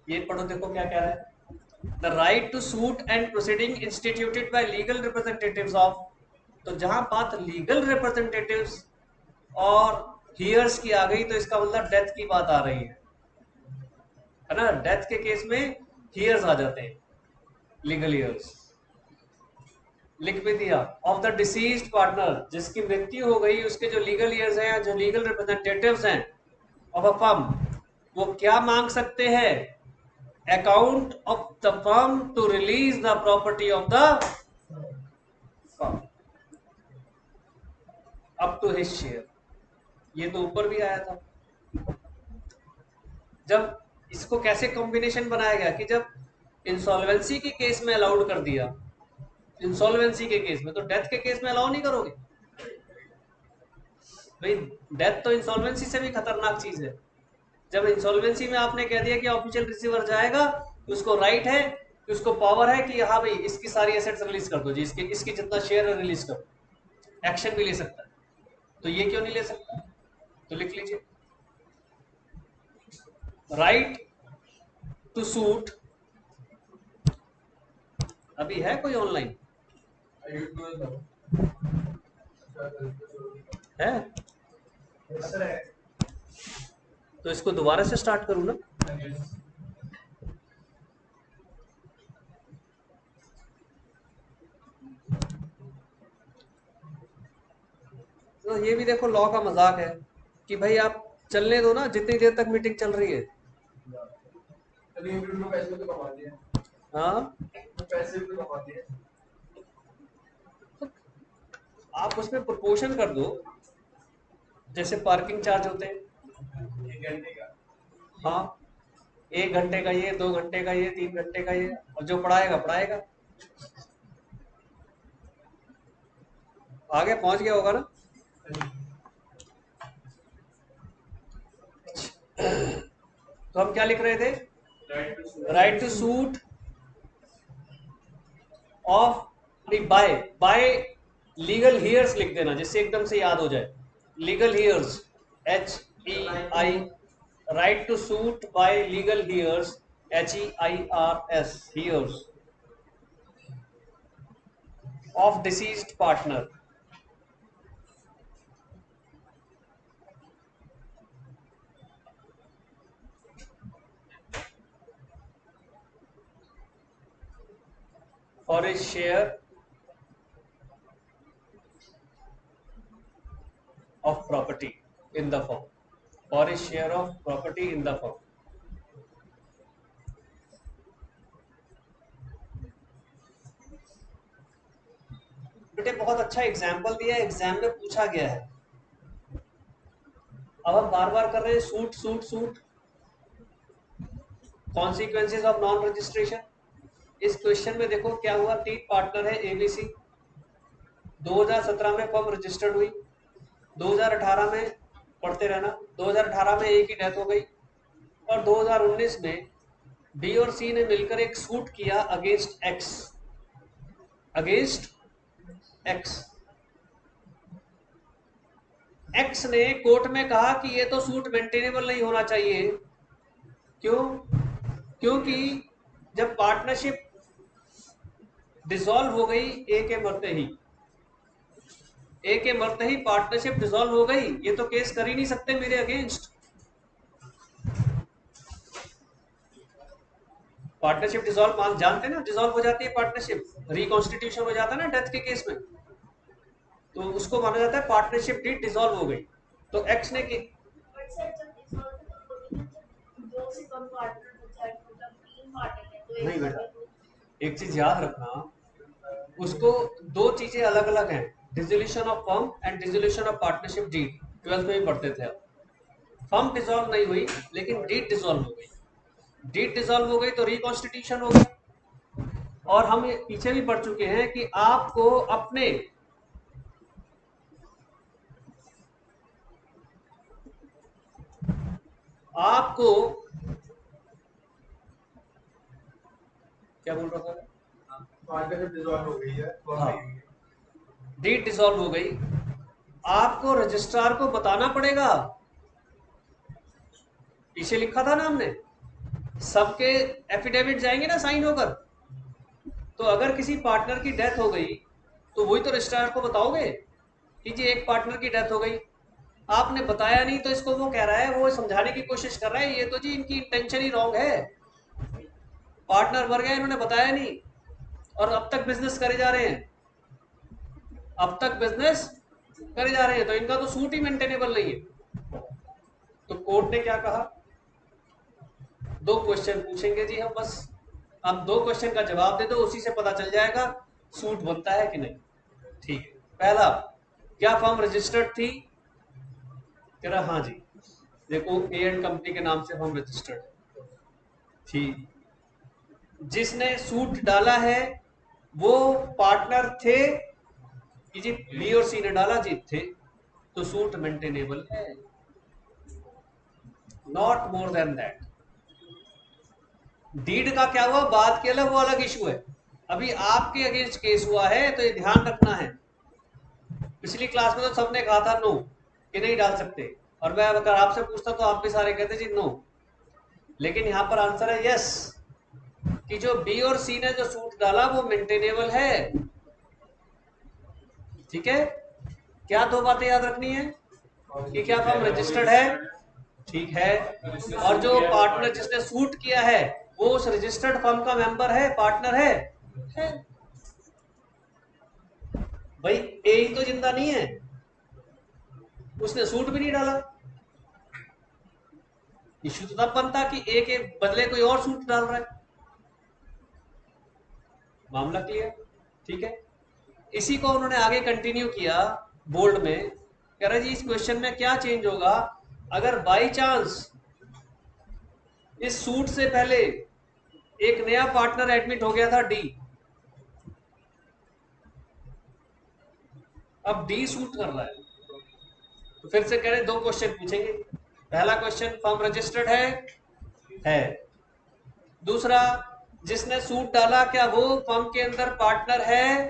ये पढ़ो, देखो क्या कह रहा है। The right to suit and proceeding instituted by legal representatives of, तो जहां बात लीगल रिप्रेजेंटेटिव्स और हियर्स की आ गई तो इसका मतलब डेथ की बात आ रही है ना। डेथ के केस में हियर्स आ जाते हैं, लीगल हियर्स। लिख भी दिया ऑफ द डिसीज्ड पार्टनर, जिसकी मृत्यु हो गई उसके जो लीगल हियर्स हैं, जो लीगल रिप्रेजेंटेटिव्स हैं ऑफ अ फर्म, वो क्या मांग सकते हैं। Account of the firm to release the property of the firm up to his share. ये तो ऊपर भी आया था। जब इसको कैसे कॉम्बिनेशन बनाया गया कि जब इंसॉल्वेंसी के केस में अलाउड कर दिया, इंसॉल्वेंसी के केस में, तो डेथ के केस में अलाउ नहीं करोगे भाई। डेथ तो इंसॉल्वेंसी से भी खतरनाक चीज है। जब इंसॉल्वेंसी में आपने कह दिया कि ऑफिशियल रिसीवर जाएगा, उसको राइट है, उसको पावर है कि हाँ भाई इसकी सारी एसेट्स रिलीज कर दो जी, इसकी जितना शेयर है रिलीज कर दो, एक्शन भी ले सकता है। तो ये क्यों नहीं ले सकता। तो लिख लीजिए राइट टू सूट। अभी है कोई ऑनलाइन है तो इसको दोबारा से स्टार्ट करूं ना। तो ये भी देखो लॉ का मजाक है कि भाई आप चलने दो ना, जितनी देर तक मीटिंग चल रही है। पैसे तो कमा दिए, हाँ पैसे भी तो कमा दिए। आप उसमें प्रोपोर्शन कर दो, जैसे पार्किंग चार्ज होते हैं। 1 घंटे का हाँ, 1 घंटे का ये, 2 घंटे का ये, 3 घंटे का ये, और जो पढ़ाएगा पढ़ाएगा। आगे पहुंच गया होगा ना। तो हम क्या लिख रहे थे, राइट टू सूट ऑफ, नहीं बाय, बाय लीगल हियर्स लिख देना जिससे एकदम से याद हो जाए। Legal heirs, HEI, right to suit by legal heirs, HEIRS, heirs of deceased partner. for his share of property in the firm, for his share of property in the firm। बेटे बहुत अच्छा एग्जाम्पल दिया है, exam में पूछा गया है। अब हम बार बार कर रहे हैं suit suit suit. Consequences of non registration. इस क्वेश्चन में देखो क्या हुआ, 3 पार्टनर है ABC, 2017 में फर्म रजिस्टर्ड हुई, 2018 में पढ़ते रहना। 2018 में ए की डेथ हो गई और 2019 में बी और सी ने मिलकर एक सूट किया अगेंस्ट एक्स, एक्स ने कोर्ट में कहा कि ये तो सूट मेंटेनेबल नहीं होना चाहिए। क्यों? क्योंकि जब पार्टनरशिप डिसॉल्व हो गई ए के मरते ही पार्टनरशिप डिसॉल्व हो गई, ये तो केस कर ही नहीं सकते मेरे अगेंस्ट। पार्टनरशिप डिसॉल्व जानते हैं ना, डिसॉल्व हो जाती है पार्टनरशिप, रिकॉन्स्टिट्यूशन हो जाता है ना डेथ के केस में, तो उसको माना जाता है पार्टनरशिप डीड डिसॉल्व हो गई। तो एक्स ने की नहीं बेटा, एक चीज याद रखना, उसको दो चीजें अलग अलग हैं, dissolution of firm and dissolution of partnership deed, 12th में भी पढ़ते थे आप। फर्म डिसॉल्व नहीं हुई लेकिन डीड डिसॉल्व हो गई, डीड डिसॉल्व हो गई तो रिकॉन्स्टिट्यूशन हो गई। और हम पीछे भी पढ़ चुके हैं कि आपको क्या बोल रहा था? पार्टनरशिप डिसॉल्व हो गई है, हाँ, डीड डिसॉल्व हो गई, आपको रजिस्ट्रार को बताना पड़ेगा। पीछे लिखा था ना हमने, सबके एफिडेविट जाएंगे ना साइन होकर, तो अगर किसी पार्टनर की डेथ हो गई तो वही तो रजिस्ट्रार को बताओगे कि जी एक पार्टनर की डेथ हो गई, आपने बताया नहीं, तो इसको वो कह रहा है, वो समझाने की कोशिश कर रहा है ये तो जी इनकी इंटेंशन ही रॉन्ग है, पार्टनर मर गए इन्होंने बताया नहीं और अब तक बिजनेस करे जा रहे हैं, तो इनका तो सूट ही मेंटेनेबल नहीं है। तो कोर्ट ने क्या कहा, दो क्वेश्चन पूछेंगे जी हम बस, आप दो क्वेश्चन का जवाब दे दो, उसी से पता चल जाएगा सूट बनता है कि नहीं। ठीक है, पहला, क्या फर्म रजिस्टर्ड थी? कह रहा हाँ जी, देखो ए एंड कंपनी के नाम से फर्म रजिस्टर्ड थी। जिसने सूट डाला है वो पार्टनर थे कि जी बी और सी ने डाला जी थे, तो सूट मेंटेनेबल है, not more than that. Deed का क्या हुआ बात के अलग, वो अलग इशू है, अभी आपके अगेंस्ट केस हुआ है तो ये ध्यान रखना है। पिछली क्लास में तो सबने कहा था नो कि नहीं डाल सकते, और मैं अगर आपसे पूछता तो आप भी सारे कहते जी नो, लेकिन यहां पर आंसर है यस, कि जो बी और सी ने जो सूट डाला वो मेंटेनेबल है। ठीक है, क्या दो बातें याद रखनी है कि क्या फर्म रजिस्टर्ड है, ठीक है, और जो पार्टनर जिसने सूट किया है वो उस रजिस्टर्ड फर्म का मेंबर है, पार्टनर है। भाई ए ही तो जिंदा नहीं है, उसने सूट भी नहीं डाला, इश्यू तो तब बनता कि ए के बदले कोई और सूट डाल रहा है। मामला क्लियर? ठीक है, इसी को उन्होंने आगे कंटिन्यू किया बोल्ड में, कह रहा जी इस क्वेश्चन में क्या चेंज होगा अगर बाई चांस इस सूट से पहले एक नया पार्टनर एडमिट हो गया था डी, अब डी सूट कर रहा है, तो फिर से कह रहे दो क्वेश्चन पूछेंगे, पहला क्वेश्चन फर्म रजिस्टर्ड है, दूसरा जिसने सूट डाला क्या वो फर्म के अंदर पार्टनर है,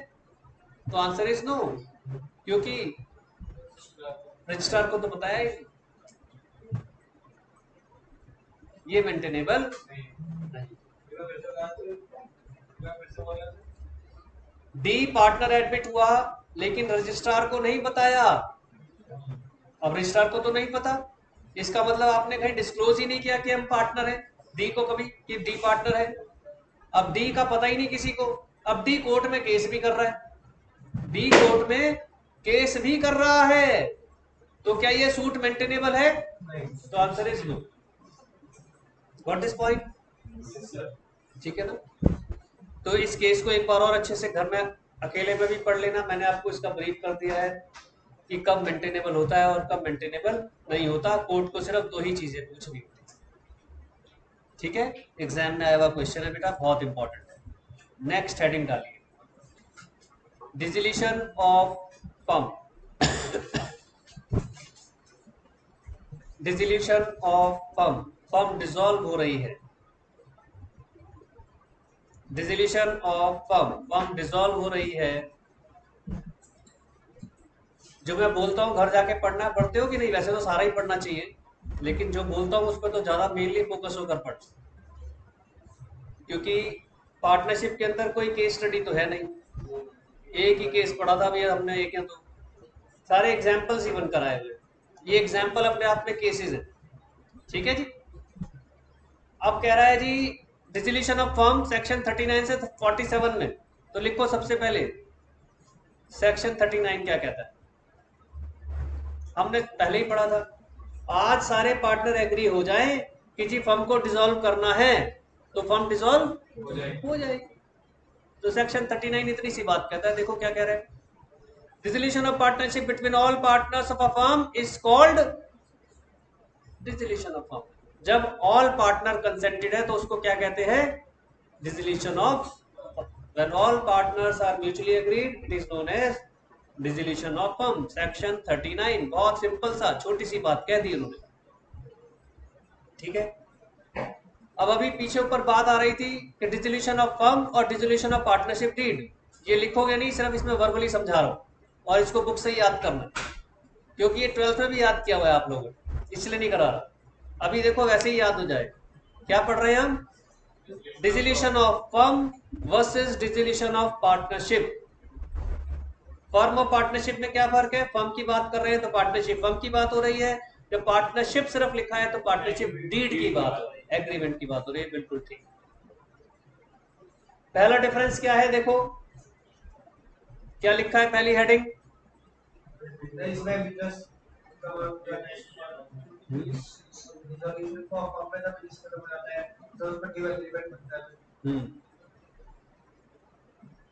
तो आंसर इज नो, क्योंकि रजिस्ट्रार को तो बताया ही ये मेंटेनेबल नहीं। डी पार्टनर एडमिट हुआ लेकिन रजिस्ट्रार को नहीं बताया, अब रजिस्ट्रार को तो नहीं पता, इसका मतलब आपने कहीं डिस्क्लोज ही नहीं किया कि हम पार्टनर हैं, डी को कभी कि डी पार्टनर है, अब डी का पता ही नहीं किसी को, अब डी कोर्ट में केस भी कर रहा है, डी कोर्ट में केस भी कर रहा है, तो क्या ये सूट मेंटेनेबल है? तो answer is no. What this point? ठीक है ना, तो इस केस को एक बार और अच्छे से घर में अकेले में भी पढ़ लेना, मैंने आपको इसका ब्रीफ कर दिया है कि कब मेंटेनेबल होता है और कब मेंटेनेबल नहीं होता, कोर्ट को सिर्फ दो ही चीजें पूछनी होती। ठीक है, एग्जाम में आया हुआ क्वेश्चन है बेटा, बहुत इंपॉर्टेंट है। नेक्स्ट हेडिंग डालिए, dissolution of firm. Dissolution of firm, firm dissolve हो रही है, dissolution of firm, firm dissolve हो रही है। जो मैं बोलता हूँ घर जाके पढ़ना, पढ़ते हो कि नहीं? वैसे तो सारा ही पढ़ना चाहिए, लेकिन जो बोलता हूँ उस पर तो ज्यादा मेनली फोकस होकर पढ़, क्योंकि पार्टनरशिप के अंदर कोई केस स्टडी तो है नहीं, एक ही केस पढ़ा था भैया हमने, एक या दो, सारे एग्जाम्पल्स ही बनकर आए हुए। ये एग्जाम्पल अपने आप में केसेस है, ठीक है जी। अब कह रहा है जी डिसोल्यूशन ऑफ फर्म सेक्शन 39 से 47 में, तो लिखो सबसे पहले सेक्शन 39 क्या कहता है, हमने पहले ही पढ़ा था। आज सारे पार्टनर एग्री हो जाएं कि जी फर्म को डिसॉल्व करना है, तो फर्म डिसॉल्व हो जाएगी। तो सेक्शन 39 इतनी सी बात कहता है, देखो क्या कह रहा है, dissolution of partnership between all partners of a firm is called dissolution of firm. जब ऑल पार्टनर कंसेंटेड है तो उसको क्या कहते हैं, dissolution of. When all partners are mutually agreed it is known as dissolution of firm, section 39। बहुत simple सा, छोटी सी बात कह दी उन्होंने, ठीक है। अब अभी पीछे ऊपर बात आ रही थी कि डिसोल्यूशन ऑफ फर्म और डिसोल्यूशन ऑफ पार्टनरशिप डीड, ये लिखोगे नहीं, सिर्फ इसमें वर्बली समझा रहा हूं, और इसको बुक से ही याद करना, क्योंकि ये 12th में भी याद किया हुआ है आप लोगों ने, इसलिए नहीं करा रहा। अभी देखो वैसे ही याद हो जाए। क्या पढ़ रहे हैं हम, dissolution of firm versus dissolution of partnership. Firm और पार्टनरशिप में क्या फर्क है, फर्म की बात कर रहे हैं तो पार्टनरशिप फर्म की बात हो रही है, जब पार्टनरशिप सिर्फ लिखा है तो पार्टनरशिप डीड की बात हो रही है, एग्रीमेंट की बात हो रही है, बिल्कुल ठीक। पहला डिफरेंस क्या है, देखो क्या लिखा है पहली हेडिंग,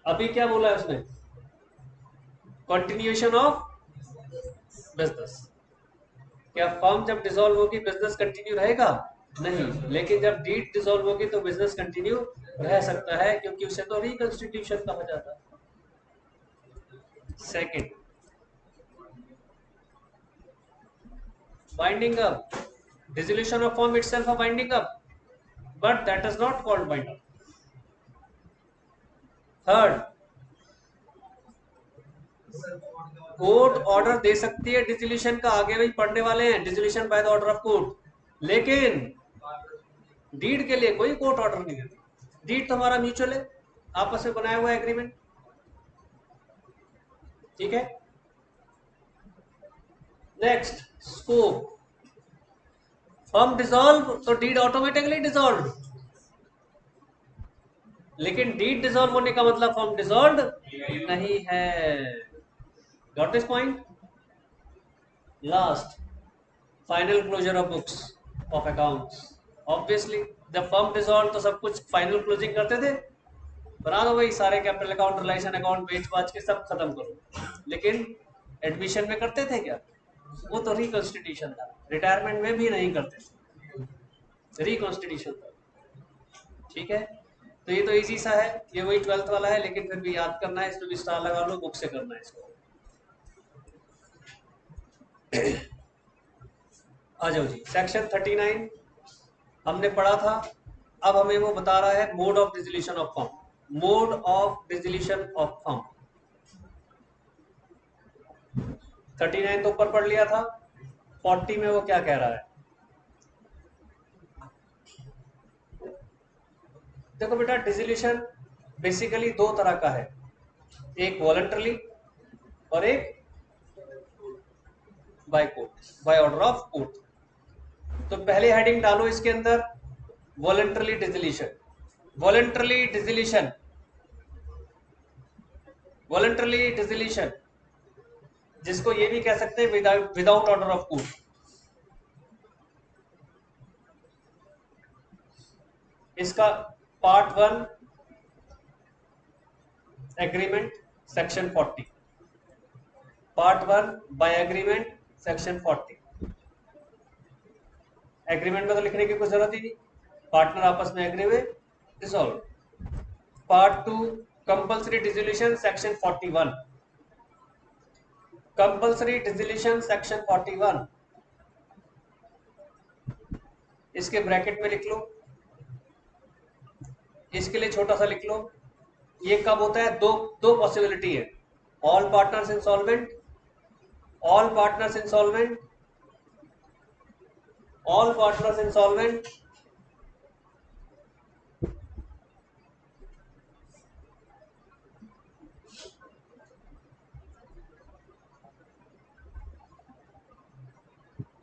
अभी क्या बोला है उसने, कंटिन्यूएशन ऑफ बिजनेस। क्या फर्म जब डिसॉल्व होगी बिजनेस कंटिन्यू रहेगा? नहीं, लेकिन जब डीड डिसॉल्व होगी तो बिजनेस कंटिन्यू रह सकता है, क्योंकि उसे तो रिकंस्टिट्यूशन कहा जाता है। Second, binding up, dissolution of firm itself a binding up, but that is not called bind up. Third, court order दे सकती है डिसोल्यूशन का, आगे भी पढ़ने वाले हैं, dissolution by the order of court, लेकिन डीड के लिए कोई कोर्ट ऑर्डर नहीं देती। डीड तो हमारा म्यूचुअल है, आपस में बनाया हुआ एग्रीमेंट, ठीक है। नेक्स्ट, स्कोप, फर्म डिसॉल्व तो डीड ऑटोमेटिकली डिसॉल्व, लेकिन डीड डिसॉल्व होने का मतलब फर्म डिसॉल्व नहीं है। Got this point? Last, final closure of books of accounts. Obviously जब फर्म डिसॉल्व तो सब कुछ फाइनल क्लोजिंग करते थे, बना दो भाई सारे कैपिटल अकाउंट, रिलेशन अकाउंट, बेच बाच के सब खत्म करो, लेकिन एडमिशन में करते थे क्या? वो तो रिकॉन्स्टिट्यूशन था, रिटायरमेंट में भी नहीं करते थे, रिकॉन्स्टिट्यूशन था, ठीक है। तो ये तो इजी सा है, ये वही 12th वाला है, लेकिन फिर भी याद करना है, इसमें भी स्टार लगा लो, बुक से करना है इसको। आ जाओ जी, सेक्शन 39 हमने पढ़ा था। अब हमें वो बता रहा है mode of dissolution of firm, mode of dissolution of firm. 39 तो ऊपर पढ़ लिया था, 40 में वो क्या कह रहा है, देखो बेटा, डिसोल्यूशन बेसिकली दो तरह का है, एक वॉलंटरली और एक by court, by order of court. तो पहले हेडिंग डालो इसके अंदर, voluntarily dissolution, voluntarily dissolution, voluntarily dissolution, जिसको ये भी कह सकते हैं विदाउट ऑर्डर ऑफ कोर्ट। इसका part 1 agreement section 40, part 1 by agreement section 40। Agreement में तो लिखने की कोई जरूरत ही नहीं, पार्टनर आपस में एग्री हुए, dissolve. Part 2 compulsory dissolution section 41, compulsory dissolution section 41। इसके ब्रैकेट में लिख लो, इसके लिए छोटा सा लिख लो। ये कब होता है? दो दो पॉसिबिलिटी है, all partners insolvent, all partners insolvent, all partners insolvent,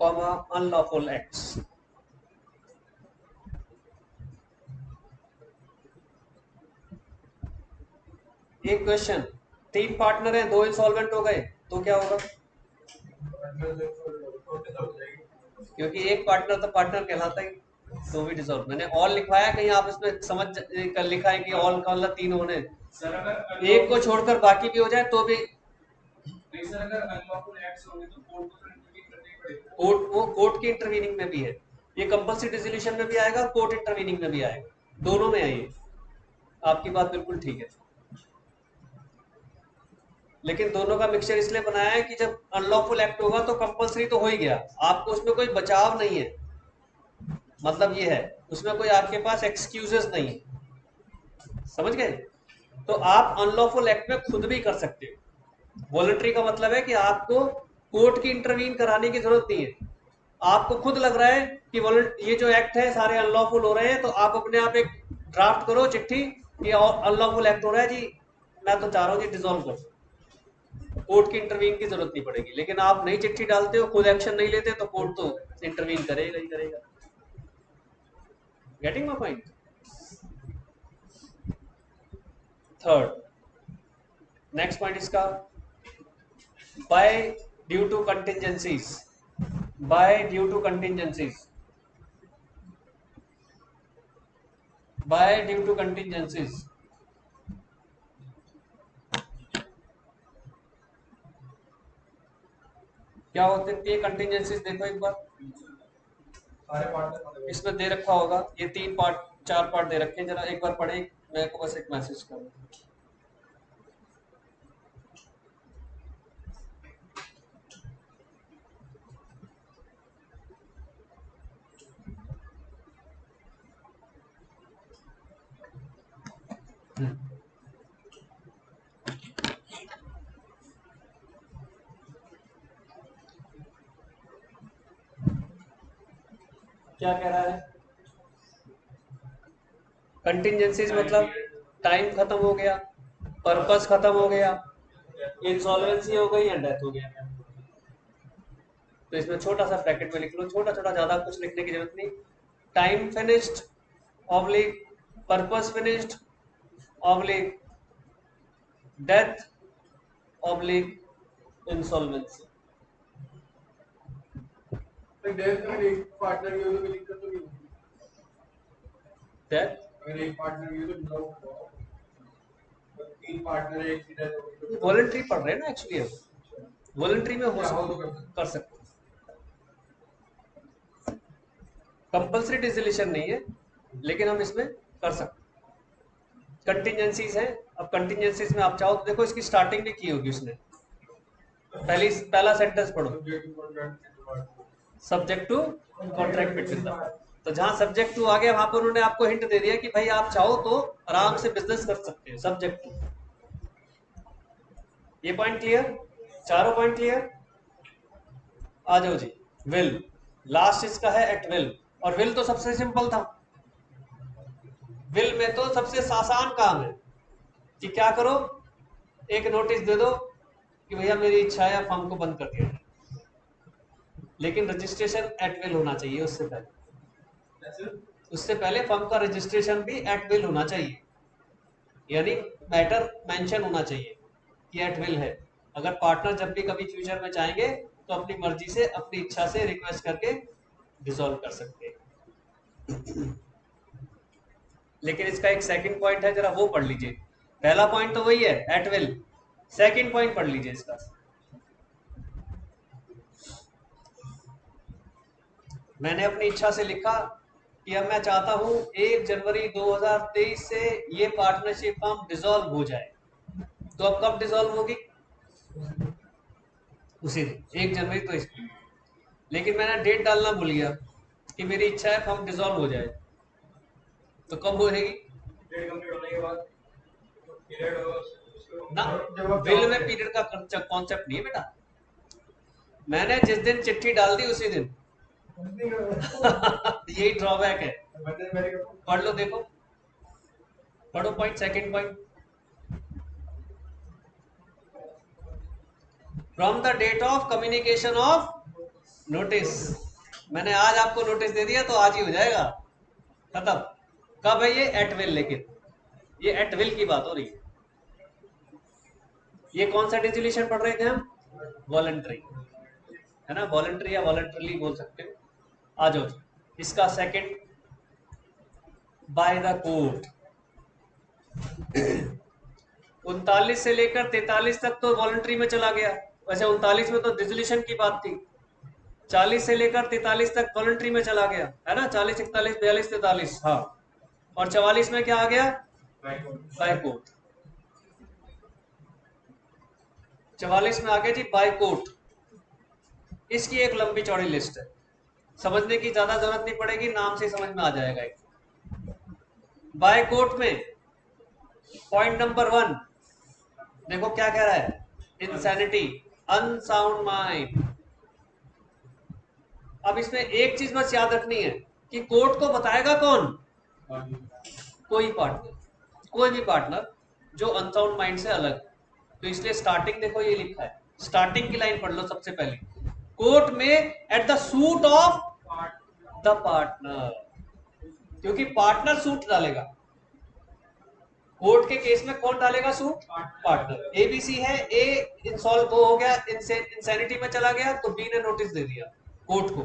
comma unlawful acts. एक क्वेश्चन, 3 पार्टनर हैं, 2 इंसॉल्वेंट हो गए तो क्या होगा? क्योंकि एक पार्टनर तो पार्टनर कहलाता ही, तो भी डिसॉल्व। मैंने ऑल लिखवाया, कहीं आप इसमें समझ कर लिखा है कि ऑल का मतलब 3 होने, एक को छोड़कर बाकी भी हो जाए तो भी सर अगर अनलॉफुल एक्ट्स होंगे तो कोर्ट को इंटरवीन करना ही पड़ेगा। कोर्ट, वो कोर्ट की इंटरवीनिंग में भी है, ये कंपल्सरी डिसोल्यूशन में भी आएगा, कोर्ट इंटरवीनिंग में भी आएगा, दोनों में है ये। आपकी बात बिल्कुल ठीक है, लेकिन दोनों का मिक्सचर इसलिए बनाया है कि जब अनलॉफुल एक्ट होगा तो कंपल्सरी तो हो ही गया, आपको उसमें कोई बचाव नहीं है, मतलब ये है, उसमें कोई आपके पास एक्सक्यूजेस नहीं है, समझ गए? तो आप अनलॉफुल एक्ट में खुद भी कर सकते हो। वॉलंटरी का मतलब है कि आपको कोर्ट की इंटरवीन कराने की जरूरत नहीं है, आपको खुद लग रहा है कि ये जो एक्ट है सारे अनलॉफुल हो रहे हैं, तो आप अपने आप एक ड्राफ्ट करो चिट्ठी कि अनलॉफुल एक्ट हो रहा है जी, मैं तो चाह रहा हूँ जी डिसॉल्व कर, कोर्ट की इंटरवीन की जरूरत नहीं पड़ेगी। लेकिन आप नई चिट्ठी डालते हो, खुद एक्शन नहीं लेते, तो कोर्ट तो इंटरवीन करेगा ही करेगा। Getting my point? Third, next point इसका, by due to contingencies, by due to contingencies, by due to contingencies. क्या होते हैं ये कंटिजेंसीज? देखो एक बार, सारे पार्टनर इसमें दे रखा होगा, ये 3 पार्ट 4 पार्ट दे रखे हैं, जरा एक बार पढ़े, मैं को बस एक मैसेज करूँ। क्या कह रहा है? कंटिजेंसीज मतलब टाइम खत्म हो गया, पर्पस खत्म हो गया, इंसॉल्वेंसी हो गई या डेथ हो गया। तो इसमें छोटा सा ब्रैकेट में लिख लो, छोटा छोटा, ज्यादा कुछ लिखने की जरूरत नहीं। Time finished oblique purpose finished oblique death oblique insolvency. Death अगर एक पार्टनर की हो तो कोई दिक्कत तो नहीं होगी। डेथ अगर एक पार्टनर की हो तो डिसॉल्व होगा, तो 3 पार्टनर एक की डेथ होगी तो वॉलंटरी पढ़ रहे हैं ना एक्चुअली, वॉलंटरी में हो चाहो तो कर सकते, कंपल्सरी डिसोल्यूशन नहीं है, लेकिन हम इसमें कर सकते। कंटिजेंसीज है, अब कंटिजेंसीज में आप चाहो तो देखो, इसकी स्टार्टिंग भी की होगी उसने, पहला सेंटेंस पढ़ो, subject to contract between the, तो जहां सब्जेक्ट टू आ गया वहां पर उन्होंने आपको हिंट दे दिया कि भाई आप चाहो तो आराम से बिजनेस कर सकते हो, सब्जेक्ट टू। ये पॉइंट क्लियर? चारों पॉइंट क्लियर? आ जाओ जी। विल, लास्ट इसका है एट विल, और विल तो सबसे सिंपल था, विल में तो सबसे आसान काम है कि क्या करो, एक नोटिस दे दो कि भैया मेरी इच्छा है फर्म को बंद कर दिया जाए, लेकिन रजिस्ट्रेशन एट विल होना चाहिए, उससे पहले फर्म का रजिस्ट्रेशन भी एट विल होना चाहिए, यानी मैटर मेंशन होना चाहिए कि एट विल है। अगर पार्टनर जब भी कभी फ्यूचर में चाहेंगे तो अपनी मर्जी से, अपनी इच्छा से रिक्वेस्ट करके डिसॉल्व कर सकते हैं। लेकिन इसका एक सेकंड पॉइंट है, जरा वो पढ़ लीजिए। पहला पॉइंट तो वही है एट विल, सेकंड पॉइंट पढ़ लीजिए इसका। मैंने अपनी इच्छा से लिखा कि अब मैं चाहता हूं 1 जनवरी 2023 से ये पार्टनरशिप फर्म डिसॉल्व हो जाए, तो अब कब डिसॉल्व होगी? उसी दिन 1 जनवरी, तो इसकी, लेकिन मैंने डेट डालना भूल गया, कि मेरी इच्छा है फर्म डिसॉल्व हो जाए, तो कब होगी? पीरियड कंप्लीट होने के बाद पीरियड ना, बिल में पीरियड का कॉन्सेप्ट नहीं है बेटा। मैंने जिस दिन चिट्ठी डाल दी उसी दिन यही ड्रॉबैक है। पढ़ लो, देखो, पढ़ो point, second point. From the date of communication of notice. मैंने आज आपको नोटिस दे दिया तो आज ही हो जाएगा खत्म। कब है ये? At will. लेकिन ये एट विल की बात हो रही है। ये कौन सा डिसोल्यूशन पढ़ रहे थे हम? वॉलंटरी, है ना? वॉलंटरी या वॉलंटरली बोल सकते हो। आ जाओ जी, इसका सेकंड, बाय द कोर्ट। 39 से लेकर 43 तक तो वॉलंटरी में चला गया। वैसे 39 में तो डिसोल्यूशन की बात थी। 40 से लेकर 43 तक वॉलंटरी में चला गया, है ना? 40, 41, 42, 43, हाँ। और 44 में क्या आ गया? By court. 44 में आ गया जी बाय कोर्ट। इसकी एक लंबी चौड़ी लिस्ट है, समझने की ज्यादा जरूरत नहीं पड़ेगी, नाम से समझ में आ जाएगा। बाय कोर्ट में पॉइंट नंबर 1 देखो क्या कह रहा है? Insanity, unsound mind. अब इसमें एक चीज बस याद रखनी है कि कोर्ट को बताएगा कौन? कोई पार्टनर, कोई भी पार्टनर जो अनसाउंड माइंड से अलग। तो इसलिए स्टार्टिंग देखो ये लिखा है, स्टार्टिंग की लाइन पढ़ लो सबसे पहले। कोर्ट में at the suit of the partner, क्योंकि पार्टनर सूट डालेगा। कोर्ट के केस में कौन डालेगा सूट? पार्टनर। एबीसी है, ए इंसॉल्व हो गया, इंसैनिटी में चला गया, तो बी ने नोटिस दे दिया कोर्ट को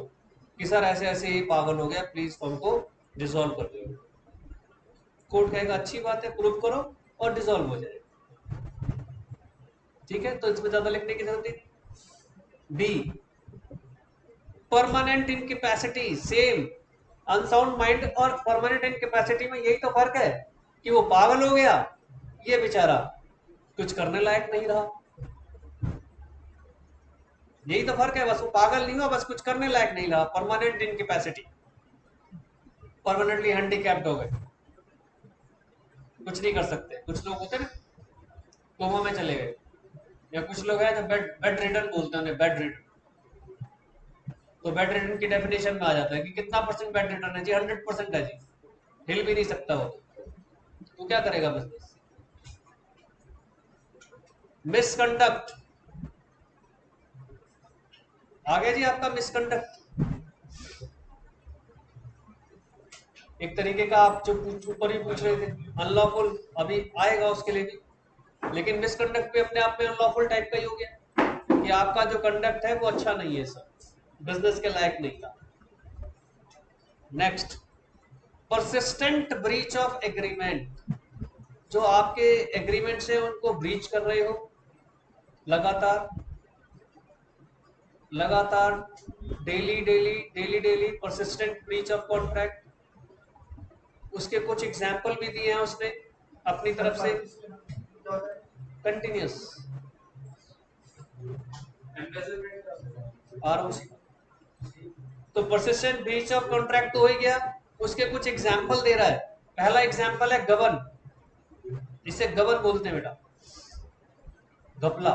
कि सर ऐसे ऐसे पागल हो गया, प्लीज फर्म को डिसॉल्व कर दो। कोर्ट कहेगा अच्छी बात है, प्रूव करो और डिसॉल्व हो जाए। ठीक है, तो इसमें ज्यादा लिखने की जरूरत नहीं। B, permanent incapacity, same. Unsound mind और परमानेंट इनकैपेसिटी में यही तो फर्क है कि वो पागल हो गया, ये बेचारा कुछ करने लायक नहीं रहा। यही तो फर्क है, बस वो पागल नहीं हुआ, बस कुछ करने लायक नहीं रहा। परमानेंट इनकैपेसिटी, परमानेंटली हैंडीकैप्ड हो गए, कुछ नहीं कर सकते। कुछ लोग होते ना कोमा में चले गए, या कुछ लोग हैं जो बेड रिडन बोलते हैं, बेड रिडन। तो बेड रिडन की डेफिनेशन में आ जाता है कि कितना परसेंट बेड रिडन है जी? 100% है जी, हिल भी नहीं सकता हो। तो क्या करेगा बिजनेस? मिसकंडक्ट आ गया जी आपका मिसकंडक्ट। एक तरीके का आप जो ऊपर ही पूछ रहे थे अनलॉफुल, अभी आएगा उसके लिए भी। लेकिन मिसकंडक्ट भी अपने आप में अनलॉफुल टाइप का ही हो गया कि आपका जो कंडक्ट है वो अच्छा नहीं है सर, बिजनेस के लायक नहीं था। Next, persistent breach of agreement. जो आपके एग्रीमेंट से उनको ब्रीच कर रहे हो लगातार लगातार, daily daily daily daily, persistent breach of contract. उसके कुछ एग्जाम्पल भी दिए हैं उसने अपनी तरफ से। Continuous, ROC. तो परसिस्टेंट ब्रीच ऑफ कॉन्ट्रैक्ट तो हो ही गया। उसके कुछ एग्जाम्पल दे रहा है। पहला एग्जाम्पल है गबन, जिसे गबन बोलते हैं बेटा, घपला।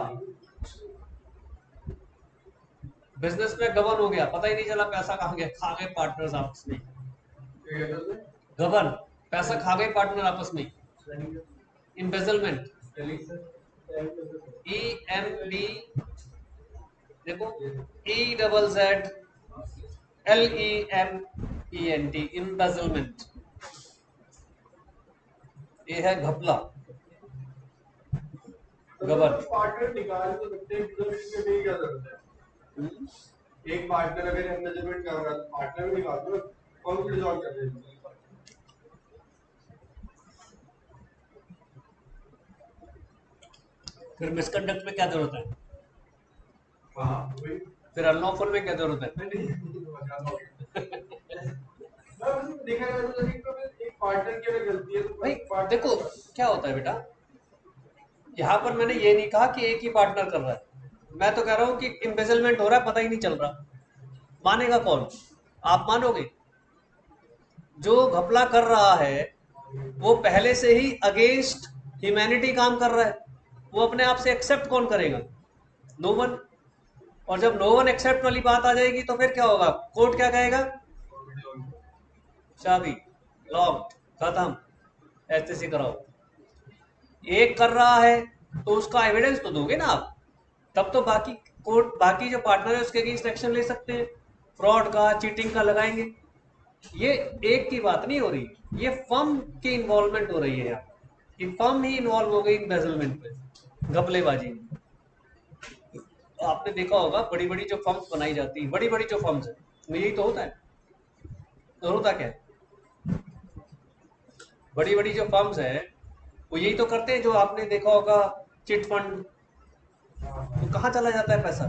बिजनेस में गबन हो गया, पता ही नहीं चला पैसा कहाँ गया, खा गए पार्टनर्स आपस में। गबन, पैसा खा गए पार्टनर आपस में। इम्बेजलमेंट, ई एम बी, देखो, E double Z L E M E N T, embezzlement. ये है घपला, गबन। पार्टनर निकाल तो सकते हैं, इसमें क्या जरूरत है? एक पार्टनर अगर एंगेजमेंट कर रहा है तो पार्टनर भी निकाल दो, कौन सी रिजॉल्व कर रहे हैं? फिर मिसकंडक्ट में क्या जरूरत है? फिर अनलॉफुल में क्या जरूरत है? देखा जाए तो एक पार्टनर की अगर गलती है तो भाई देखो क्या होता है बेटा, यहाँ पर मैंने ये नहीं कहा कि एक ही पार्टनर कर रहा है। मैं तो कह रहा हूँ कि एम्बेजलमेंट हो रहा है, पता ही नहीं चल रहा। मानेगा कौन? आप मानोगे? जो घपला कर रहा है वो पहले से ही अगेंस्ट ह्यूमैनिटी काम कर रहा है, वो अपने आप से एक्सेप्ट कौन करेगा? No one. और जब नो वन एक्सेप्ट वाली बात आ जाएगी तो फिर क्या होगा? कोर्ट क्या कहेगा? चाबी, लॉक्ड, खत्म, ऐसे से कराओ। एक कर रहा है तो उसका एविडेंस तो दोगे ना आप, तब तो बाकी कोर्ट, बाकी जो पार्टनर है उसके अगेंस्ट एक्शन ले सकते हैं, फ्रॉड का, चीटिंग का लगाएंगे। ये एक की बात नहीं हो रही, ये फर्म की इन्वॉल्वमेंट हो रही है यहाँ, कि फर्म ही इन्वॉल्व हो गई इम्बेजलमेंट में, घपलेबाजी में। तो आपने देखा होगा बड़ी बड़ी जो फर्म्स बनाई जाती है, बड़ी बड़ी जो फर्म्स है, तो यही तो होता है। तो होता क्या है? बड़ी बड़ी जो फर्म्स है वो यही तो करते हैं, जो आपने देखा होगा चिट फंड, तो कहाँ चला जाता है पैसा,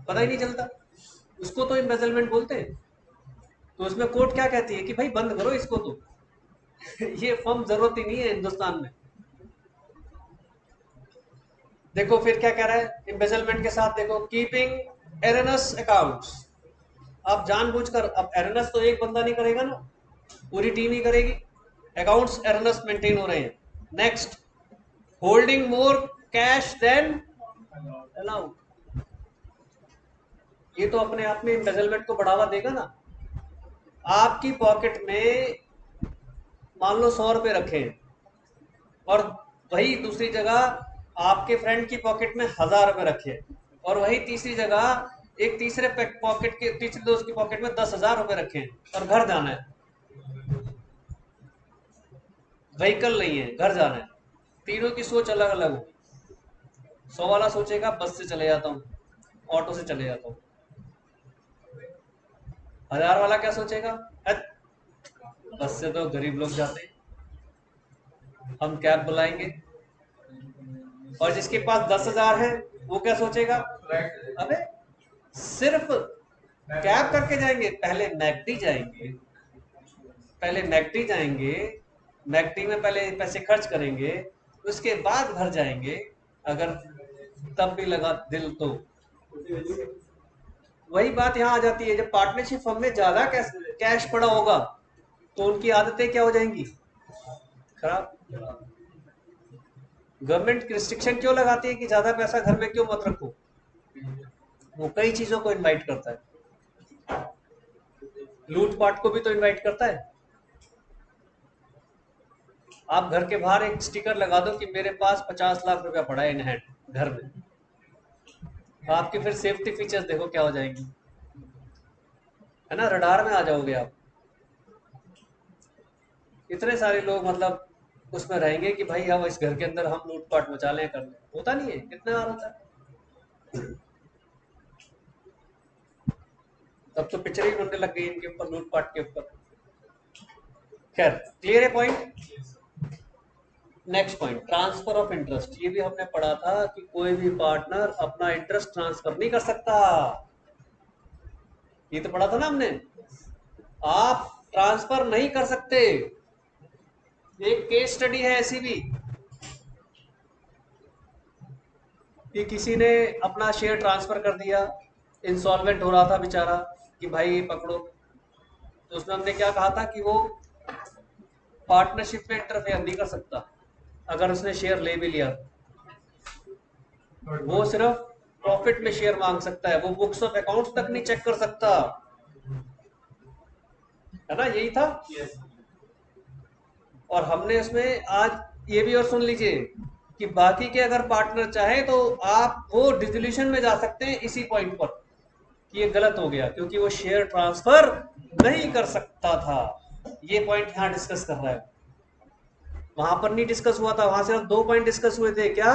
पता ही नहीं चलता, उसको तो इम्बेजलमेंट बोलते हैं। तो उसमें कोर्ट क्या कहती है कि भाई बंद करो इसको तो ये फर्म जरूरत ही नहीं है हिंदुस्तान में। देखो फिर क्या कह रहा है एम्बेजलमेंट के साथ, देखो कीपिंग एरनस अकाउंट्स। आप जानबूझकर, अब एरनस तो एक बंदा नहीं करेगा ना, पूरी टीम ही करेगी। अकाउंट्स एरनस मेंटेन हो रहे हैं। Next, holding more cash than allowed. ये तो अपने आप में एम्बेजलमेंट को बढ़ावा देगा ना। आपकी पॉकेट में मान लो 100 रुपए रखे हैं, और वही दूसरी जगह आपके फ्रेंड की पॉकेट में 1000 रुपए रखे हैं, और वही तीसरी जगह एक तीसरे पॉकेट के, तीसरे दोस्त की पॉकेट में 10,000 रुपए रखे हैं, और घर जाना है, व्हीकल नहीं है, घर जाना है। तीनों की सोच अलग अलग होगी। 100 वाला सोचेगा बस से चले जाता हूँ, ऑटो से चले जाता हूँ। 1000 वाला क्या सोचेगा? "हट, बस से तो गरीब लोग जाते हैं, हम कैब बुलाएंगे। और जिसके पास 10,000 है वो क्या सोचेगा? अबे सिर्फ कैब करके जाएंगे, पहले मैकडी जाएंगे, पहले मैकडी जाएंगे, मैकडी में पहले पैसे खर्च करेंगे, उसके बाद घर जाएंगे, अगर तब भी लगा दिल तो। वही बात यहाँ आ जाती है, जब पार्टनरशिप फर्म में ज्यादा कैश पड़ा होगा तो उनकी आदतें क्या हो जाएंगी? खराब। गवर्नमेंट रिस्ट्रिक्शन क्यों लगाती है कि ज्यादा पैसा घर में क्यों मत रखो? वो कई चीजों को इनवाइट करता है, लूटपाट को भी तो इनवाइट करता है। आप घर के बाहर एक स्टिकर लगा दो कि मेरे पास 50 लाख रुपया पड़ा है इन हैंड घर में, तो आपकी फिर सेफ्टी फीचर्स देखो क्या हो जाएंगी, है ना, रडार में आ जाओगे आप। इतने सारे लोग मतलब उसमें रहेंगे कि भाई हम इस घर के अंदर हम लूटपाट मचा लें, कर लें। होता नहीं है, कितने बार होता है। तब तो पिक्चर ही बनने लग गई इनके ऊपर, लूटपाट के ऊपर। खैर, क्लियर है point. Next point, transfer of interest. ये भी हमने पढ़ा था कि कोई भी पार्टनर अपना इंटरेस्ट ट्रांसफर नहीं कर सकता। ये तो पढ़ा था ना हमने, आप ट्रांसफर नहीं कर सकते। एक केस स्टडी है ऐसी भी, कि किसी ने अपना शेयर ट्रांसफर कर दिया, इंसॉल्वेंट हो रहा था बेचारा, कि भाई पकड़ो। तो उसमें हमने क्या कहा था कि वो पार्टनरशिप में इंटरफेयर नहीं कर सकता अगर उसने शेयर ले भी लिया। वो सिर्फ प्रॉफिट में शेयर मांग सकता है, वो बुक्स ऑफ अकाउंट्स तक नहीं चेक कर सकता, है ना, यही था। और हमने उसमें आज ये भी और सुन लीजिए कि बाकी के अगर पार्टनर चाहे तो आप वो डिसोल्यूशन में जा सकते हैं इसी पॉइंट पर, कि ये गलत हो गया क्योंकि वो शेयर ट्रांसफर नहीं कर सकता था। ये पॉइंट यहाँ डिस्कस कर रहा है, वहां पर नहीं डिस्कस हुआ था। वहां सिर्फ 2 पॉइंट डिस्कस हुए थे, क्या?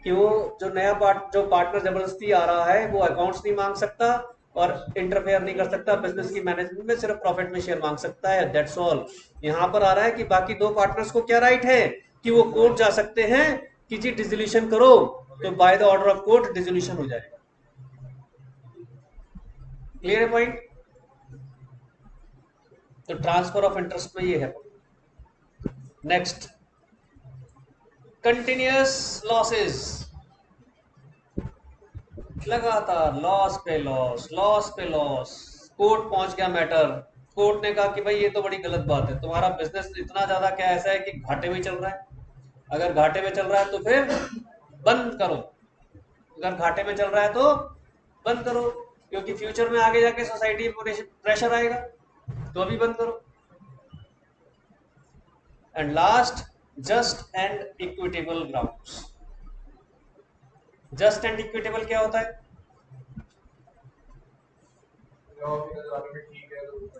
कि वो जो नया जो पार्टनर जबरदस्ती आ रहा है वो अकाउंट्स नहीं मांग सकता और इंटरफेयर नहीं कर सकता बिजनेस की मैनेजमेंट में, सिर्फ प्रॉफिट में शेयर मांग सकता है, दैट्स ऑल। यहाँ पर आ रहा है कि बाकी 2 पार्टनर्स को क्या राइट है कि वो कोर्ट जा सकते हैं कि जी डिसोल्यूशन करो, तो bye the order of court dissolution हो जाएगा। क्लियर है पॉइंट? तो ट्रांसफर ऑफ इंटरेस्ट में ये है। Next, continuous losses. लगातार लॉस पे लॉस, लॉस पे लॉस, कोर्ट पहुंच गया मैटर, कोर्ट ने कहा कि भाई ये तो बड़ी गलत बात है, तुम्हारा बिजनेस इतना ज्यादा क्या ऐसा है कि घाटे में चल रहा है, अगर घाटे में चल रहा है तो फिर बंद करो, अगर घाटे में चल रहा है तो बंद करो, क्योंकि फ्यूचर में आगे जाके सोसाइटी में प्रेशर आएगा, तो अभी बंद करो। And last, just and equitable grounds. Just and equitable क्या होता है?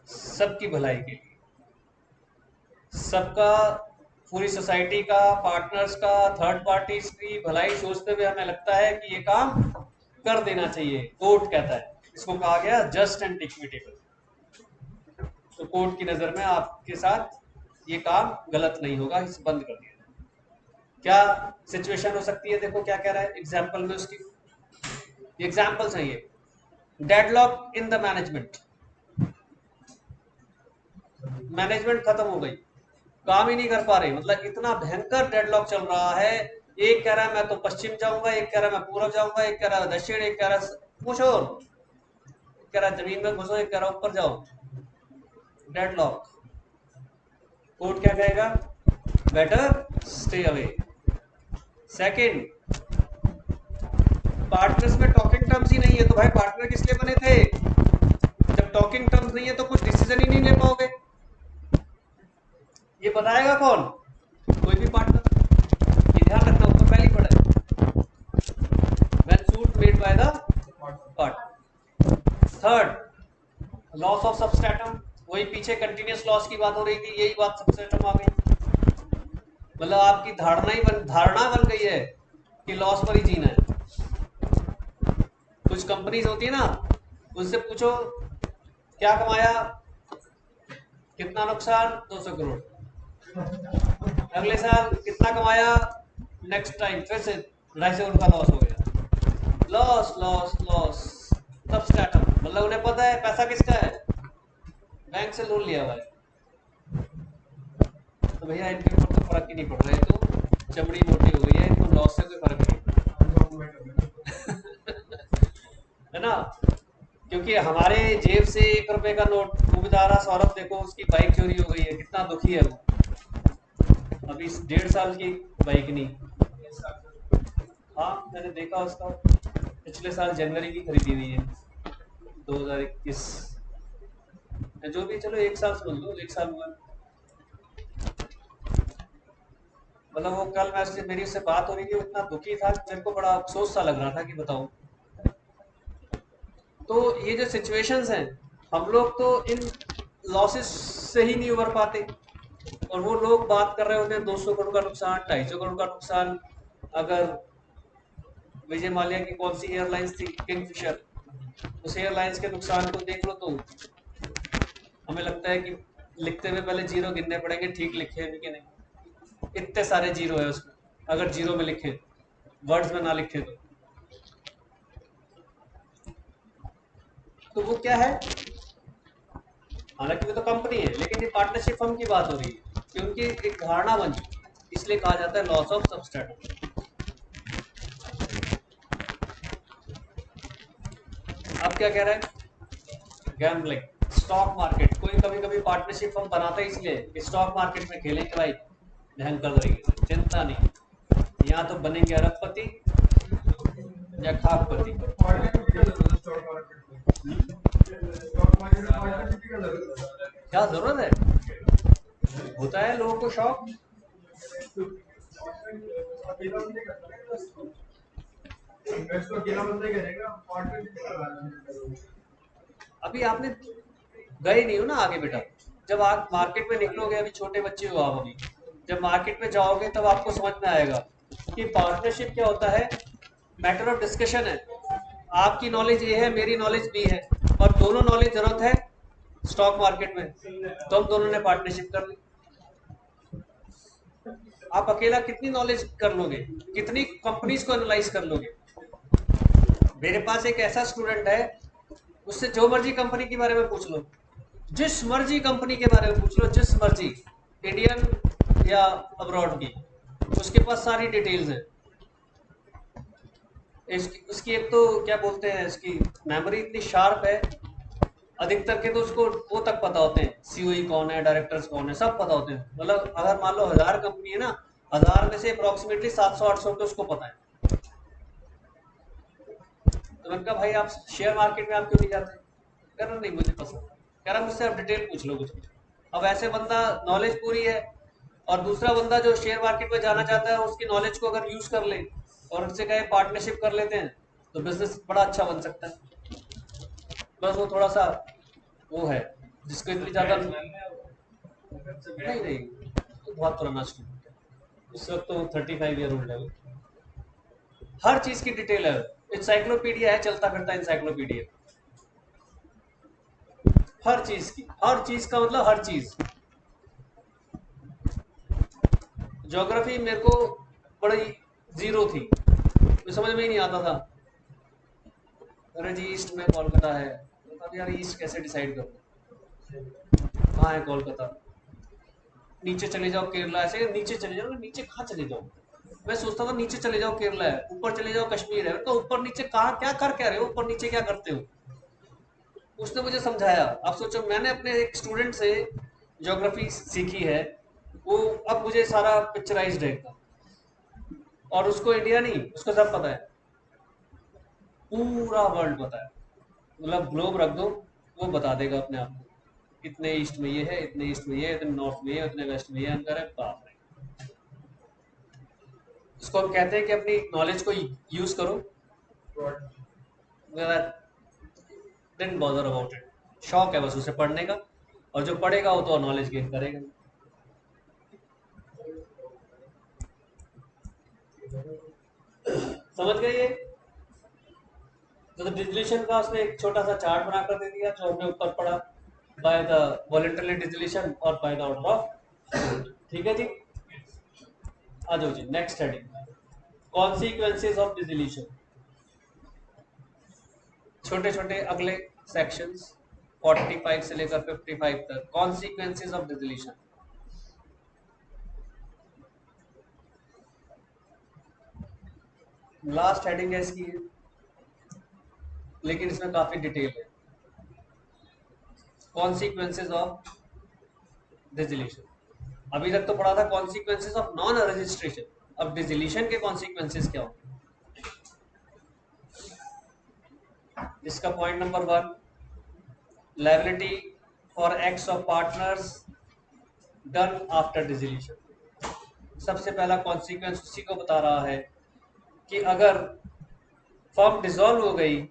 सबकी भलाई के लिए, सबका, पूरी सोसाइटी का, पार्टनर्स का, थर्ड पार्टीज की भलाई सोचते हुए हमें लगता है कि ये काम कर देना चाहिए, कोर्ट कहता है, इसको कहा गया जस्ट एंड इक्विटेबल। तो कोर्ट की नजर में आपके साथ ये काम गलत नहीं होगा, इसे बंद कर दिया। क्या सिचुएशन हो सकती है? देखो क्या कह रहा है एग्जाम्पल में, उसकी एग्जाम्पल्स हैं ये। Deadlock in the management, management खत्म हो गई, काम ही नहीं कर पा रहे, मतलब इतना भयंकर डेडलॉक चल रहा है, एक कह रहा है मैं तो पश्चिम जाऊंगा, एक कह रहा है मैं पूरब जाऊंगा, एक कह रहा है दक्षिण, एक कह रहा है कुछ और, एक कह रहा है जमीन में घुसो, एक कह रहा है ऊपर जाओ, डेडलॉक। कोर्ट क्या कहेगा? Better stay away. Second, partners में टॉकिंग टर्म्स ही नहीं है, तो भाई पार्टनर किस लिए बने थे? जब टॉकिंग टर्म्स नहीं है तो कुछ डिसीजन ही नहीं ले पाओगे। ये बताएगा कौन? कोई भी पार्टनर। ये ध्यान रखना, ऊपर पहले ही पढ़ा है, when suit made by the partner. Third, loss of substratum, वही पीछे कंटिन्यूस लॉस की बात हो रही थी, यही बात सबस्ट्रेटम आ गई, मतलब आपकी धारणा बन गई है कि लॉस पर ही जीना है। कुछ कंपनीज होती है ना, उनसे पूछो क्या कमाया, कितना नुकसान, 200 करोड़, अगले साल कितना कमाया, नेक्स्ट टाइम फिर से 250 करोड़ का लॉस हो गया, लॉस लॉस लॉस। सबस्ट्रेटम, मतलब उन्हें पता है पैसा किसका है, बैंक से लोन लिया हुआ है, तो भैया इनके ऊपर तो फर्क ही नहीं पड़ रहा है, तो चमड़ी मोटी हो गई है, इनको लॉस से कोई फर्क नहीं है ना, क्योंकि हमारे जेब से 1 रुपए का नोट, वो बेचारा सौरभ देखो उसकी बाइक चोरी हो गई है, कितना दुखी है वो, अभी 1.5 साल की बाइक नहीं, हाँ मैंने देखा उसका, पिछले साल जनवरी की खरीदी हुई है, 2021, जो भी, चलो 1 साल समझ लो, 1 साल हुआ, मतलब वो कल मैं उससे, मेरी उससे बात हो रही थी, वो इतना दुखी था कि मेरे को बड़ा अफसोस सा लग रहा था कि बताओ। तो ये जो सिचुएशंस हैं, हम लोग तो इन लॉसेस से ही नहीं उबर पाते, और वो लोग बात कर रहे होते हैं 200 करोड़ का नुकसान, 250 करोड़ का नुकसान। अगर विजय माल्या की कौन सी एयरलाइंस थी, किंगफिशर, उस एयरलाइंस के नुकसान को देख लो तो हमें लगता है कि लिखते हुए पहले जीरो गिनने पड़ेंगे, ठीक लिखे हैं कि नहीं, इतने सारे जीरो है उसमें, अगर जीरो में लिखे, वर्ड्स में ना लिखे तो वो क्या है, हालांकि वो तो कंपनी है, लेकिन ये पार्टनरशिप फर्म की बात हो रही है, क्योंकि एक धारणा बन चुकी है, इसलिए कहा जाता है लॉस ऑफ सबस्ट्रेटम। अब क्या कह रहा है? गैम्बलिंग, स्टॉक मार्केट, कोई कभी कभी पार्टनरशिप फर्म बनाता है इसलिए कि स्टॉक मार्केट में खेलेंगे भाई, भयंकर तरीके, चिंता नहीं, यहाँ तो बनेंगे अरबपति या खाकपति। क्या जरूरत है? होता है लोगों को शौक, अभी आपने गए नहीं हो ना आगे बेटा, जब आप मार्केट में निकलोगे, अभी छोटे बच्चे हो आप, अभी जब मार्केट में जाओगे तब आपको समझ में आएगा कि पार्टनरशिप क्या होता है, मैटर ऑफ डिस्कशन है, आपकी नॉलेज ये है, मेरी नॉलेज भी है, और दोनों नॉलेज जरूरत है स्टॉक मार्केट में, तो हम दोनों ने पार्टनरशिप कर ली। आप अकेला कितनी नॉलेज कर लोगे, कितनी कंपनीज को एनालाइज कर लोगे? मेरे पास एक ऐसा स्टूडेंट है, उससे जो मर्जी कंपनी के बारे में पूछ लो, जिस मर्जी कंपनी के बारे में पूछ लो, जिस मर्जी, इंडियन या अब्रॉड की, उसके पास सारी डिटेल्स है। उसकी एक तो क्या बोलते हैं, इसकी मेमोरी इतनी शार्प है, अधिकतर के तो उसको वो तक पता होते हैं, सीओई कौन है, डायरेक्टर्स कौन है, सब पता होते हैं। मतलब अगर मान लो 1000 कंपनी है ना, 1000 में से अप्रोक्सीमेटली 700-800 तो उसको पता है। तो मैंने कहा भाई आप शेयर मार्केट में आप क्यों नहीं जाते? कह रहा नहीं मुझे पसंद। कह रहा मुझसे आप डिटेल पूछ लो कुछ। अब ऐसे बंदा नॉलेज पूरी है, और दूसरा बंदा जो शेयर मार्केट में जाना चाहता है उसकी नॉलेज को अगर यूज कर ले और उनसे कहे पार्टनरशिप कर लेते हैं तो बिजनेस बड़ा अच्छा बन सकता है। बस वो थोड़ा सा वो है जिसको इतनी ज्यादा नहीं नहीं, तो बहुत पुराना स्टूडेंट है, उस वक्त तो 35 ईयर ओल्ड है वो। हर चीज की डिटेल है, इंसाइक्लोपीडिया है, चलता फिरता इंसाइक्लोपीडिया, हर चीज की, हर चीज का मतलब हर चीज। ज्योग्राफी मेरे को बड़ी जीरो थी, मुझे समझ में ही नहीं आता था। अरे जी ईस्ट में कोलकाता है, तो यार ईस्ट कैसे डिसाइड करूँ, कहाँ है कोलकाता, नीचे चले जाओ केरला, ऐसे नीचे चले जाओ, नीचे कहाँ चले जाओ? मैं सोचता था नीचे चले जाओ केरला है, ऊपर चले जाओ कश्मीर है, तो ऊपर नीचे कहाँ क्या कर क्या रहे हो, ऊपर नीचे क्या करते हो? उसने मुझे समझाया। अब सोचो मैंने अपने एक स्टूडेंट से ज्योग्राफी सीखी है, वो अब मुझे सारा पिक्चराइज्ड है एकदम, और उसको इंडिया नहीं, उसको सब पता है, पूरा वर्ल्ड पता है। मतलब ग्लोब रख दो वो बता देगा अपने आप को, इतने ईस्ट में ये है, इतने ईस्ट में ये है, इतने नॉर्थ में ये है, इतने वेस्ट में ये अंदर है, बाप रे। इसको हम कहते हैं कि अपनी नॉलेज को यूज करो। डिडंट बॉदर अबाउट इट, शौक है बस उसे पढ़ने का, और जो पढ़ेगा वो तो नॉलेज गेन करेगा। समझ गए ये? तो डिजिलेशन का उसने एक छोटा सा चार्ट बनाकर दे दिया जो हमने ऊपर पढ़ा, बाय द वॉलंटरी डिजिलेशन और बाय द ऑर्डर ऑफ। ठीक है जी, आ जाओ जी नेक्स्ट हेडिंग, कॉन्सिक्वेंसेस ऑफ डिजिलेशन। छोटे छोटे अगले सेक्शंस 45 से लेकर 55 तक, कॉन्सिक्वेंसेस ऑफ डिजिलेशन। लास्ट हेडिंग है इसकी, लेकिन इसमें काफी डिटेल है। कॉन्सिक्वेंसेस ऑफ डिजिलेशन, अभी तक तो पढ़ा था कॉन्सिक्वेंसेस ऑफ नॉन रजिस्ट्रेशन, अब डिजिलेशन के कॉन्सिक्वेंसेस क्या होंगे। इसका point number 1, liability for acts of partners done after dissolution. सबसे पहला कॉन्सिक्वेंस उसी को बता रहा है कि अगर फर्म डिसॉल्व हो गई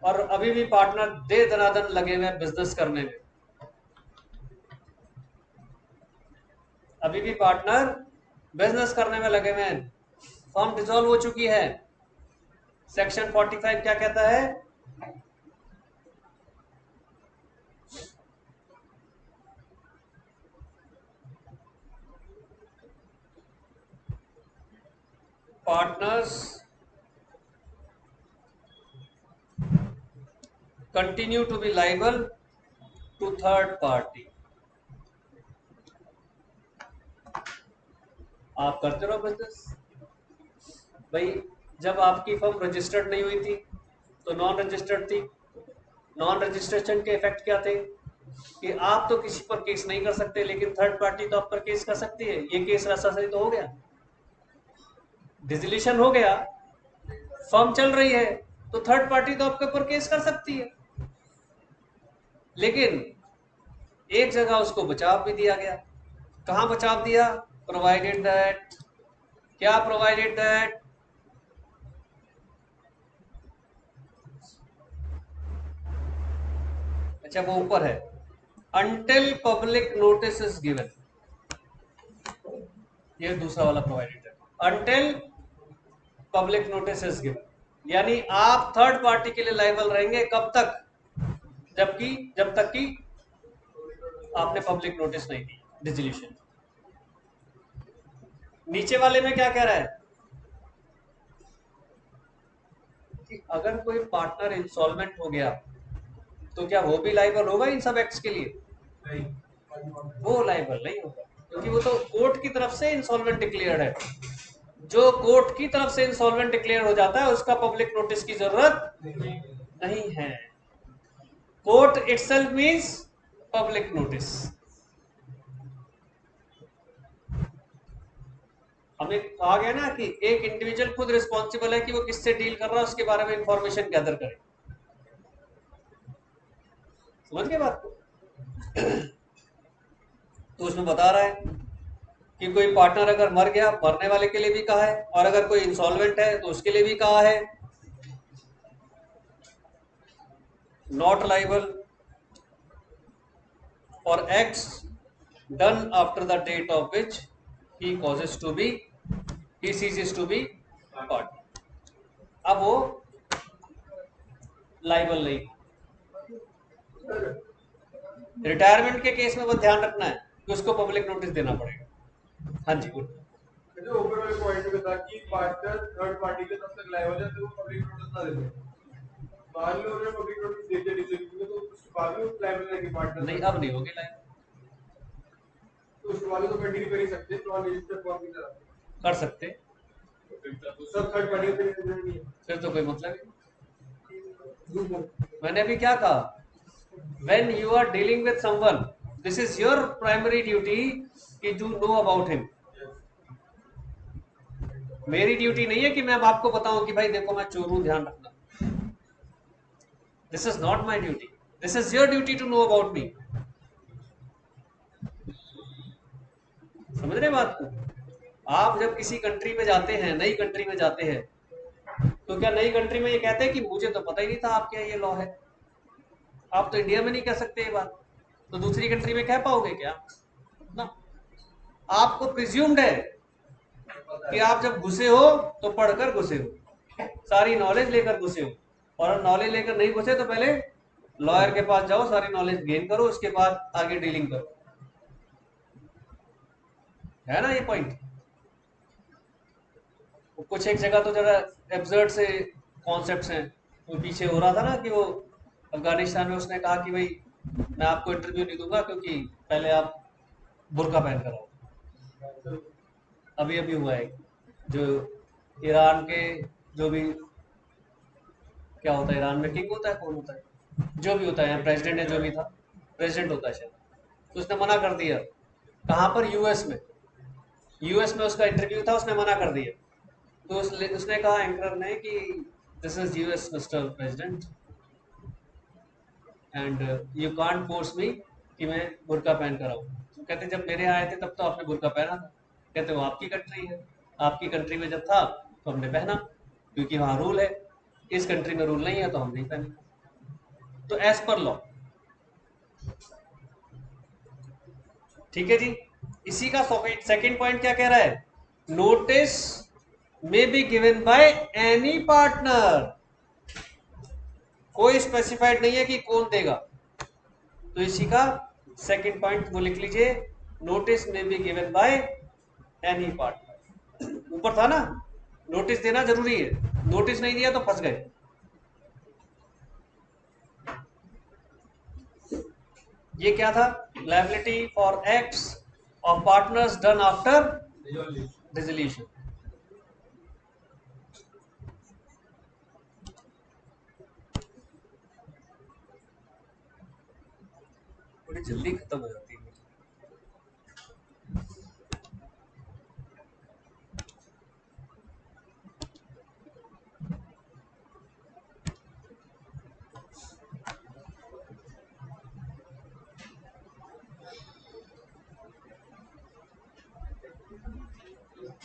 और अभी भी पार्टनर दे दनादन लगे हुए बिजनेस करने में, अभी भी पार्टनर बिजनेस करने में लगे हुए हैं, फर्म डिसॉल्व हो चुकी है, सेक्शन 45 क्या कहता है? Partners continue to be liable to third party. आप करते रहो बिजनेस भाई, जब आपकी फर्म रजिस्टर्ड नहीं हुई थी तो नॉन रजिस्टर्ड थी। नॉन रजिस्ट्रेशन के इफेक्ट क्या थे कि आप तो किसी पर केस नहीं कर सकते, लेकिन थर्ड पार्टी तो आप पर केस कर सकती है। ये केस रसा सही तो हो गया, डिसोल्यूशन हो गया, फर्म चल रही है, तो थर्ड पार्टी तो आपके ऊपर केस कर सकती है। लेकिन एक जगह उसको बचाव भी दिया गया, कहां बचाव दिया? प्रोवाइडेड दैट, क्या प्रोवाइडेड दैट? अच्छा वो ऊपर है, until public notice is given, ये दूसरा वाला प्रोवाइडेड है, until public notice is given, यानी आप थर्ड पार्टी के लिए लायबल रहेंगे कब तक? जब तक कि आपने पब्लिक नोटिस नहीं दी, डिसोल्यूशन। नीचे वाले में क्या कह रहा है कि अगर कोई पार्टनर इंसॉल्वेंट हो गया तो क्या वो भी लायबल होगा इन सब एक्ट्स के लिए? नहीं, वो लायबल नहीं होगा, क्योंकि वो तो कोर्ट की तरफ से इंसॉल्वेंट डिक्लेयर्ड है। जो कोर्ट की तरफ से इंसॉल्वेंट डिक्लेयर हो जाता है उसका पब्लिक नोटिस की जरूरत नहीं है। Court itself means public notice. हमें कहा गया ना कि एक इंडिविजुअल खुद रिस्पॉन्सिबल है कि वो किससे डील कर रहा है, उसके बारे में इंफॉर्मेशन गैदर करे। समझ गए बात को? तो उसमें बता रहा है कि कोई पार्टनर अगर मर गया, मरने वाले के लिए भी कहा है, और अगर कोई इंसॉल्वेंट है तो उसके लिए भी कहा है। Not liable for acts done after the date of which he causes to be he ceases to be part। अब वो लाइबल नहीं। रिटायरमेंट के केस में वो ध्यान रखना है कि उसको पब्लिक नोटिस देना पड़ेगा। हाँ जी, गुड। जो ऊपर वाले पॉइंट में था कि पार्टनर थर्ड पार्टी के तब तक लायबल है तो वो पब्लिक नोटिस ना देते। मान लो उन्होंने पब्लिक नोटिस देते नहीं तो उसके बाद भी लायबल है कि पार्टनर नहीं, अब नहीं होगी लाइबल। तो उसके बाद तो कंटिन्यू कर ही सकते हैं, नॉन रजिस्टर्ड फॉर्म की तरह कर सकते, सब थर्ड पार्टी पे नहीं है। फिर तो कोई मतलब नहीं। मैंने अभी क्या कहा, when you are dealing with someone, this is your primary duty कि you know about him। मेरी ड्यूटी नहीं है कि मैं अब आपको बताऊं कि भाई देखो मैं चोर हूं, ध्यान रखना। This is not my duty, this is your duty to know about me. समझ रहे बात को? आप जब किसी कंट्री में जाते हैं, नई कंट्री में जाते हैं, तो क्या नई कंट्री में ये कहते हैं कि मुझे तो पता ही नहीं था आपके यहाँ ये लॉ है? आप तो इंडिया में नहीं कह सकते ये बात, तो दूसरी कंट्री में कह पाओगे क्या? ना। आपको प्रिज्यूम्ड है कि आप जब घुसे हो तो पढ़कर घुसे हो, सारी नॉलेज लेकर घुसे हो, और नॉलेज लेकर नहीं घुसे तो पहले लॉयर के पास जाओ, सारी नॉलेज गेन करो, उसके बाद आगे डीलिंग करो। है ना ये पॉइंट? कुछ एक जगह तो जरा एब्सर्ड से कॉन्सेप्ट्स हैं। वो पीछे हो रहा था ना कि वो अफगानिस्तान में उसने कहा कि भाई मैं आपको इंटरव्यू नहीं दूंगा क्योंकि पहले आप बुर्का पहन कर आओ। अभी अभी हुआ है जो ईरान के, जो भी क्या होता है ईरान में, किंग होता है, कौन होता है, जो भी होता है, प्रेसिडेंट है, जो भी था, प्रेसिडेंट होता है शायद, तो उसने मना कर दिया। कहाँ पर? यूएस में। यूएस में उसका इंटरव्यू था, उसने मना कर दिया। तो उसने कहा एंकर ने कि this is US mister president and you can't force me कि मैं बुर्का पहन कर आऊँ। तो कहते जब मेरे यहाँ आए थे तब तो आपने बुर्का पहना था। कहते वो आपकी कंट्री है, आपकी कंट्री में जब था तो हमने पहना, क्योंकि वहाँ रूल है। इस कंट्री में रूल नहीं है तो हम नहीं पहने। तो एज पर लॉ। ठीक है जी। इसी का सेकंड पॉइंट क्या कह रहा है? Notice may be given by any partner. कोई स्पेसिफाइड नहीं है कि कौन देगा। तो इसी का सेकंड पॉइंट वो लिख लीजिए, notice may be given by any partner. ऊपर था ना, नोटिस देना जरूरी है, नोटिस नहीं दिया तो फंस गए। ये क्या था? Liability for acts of partners done after dissolution. बड़ी जल्दी खत्म हो जाती है।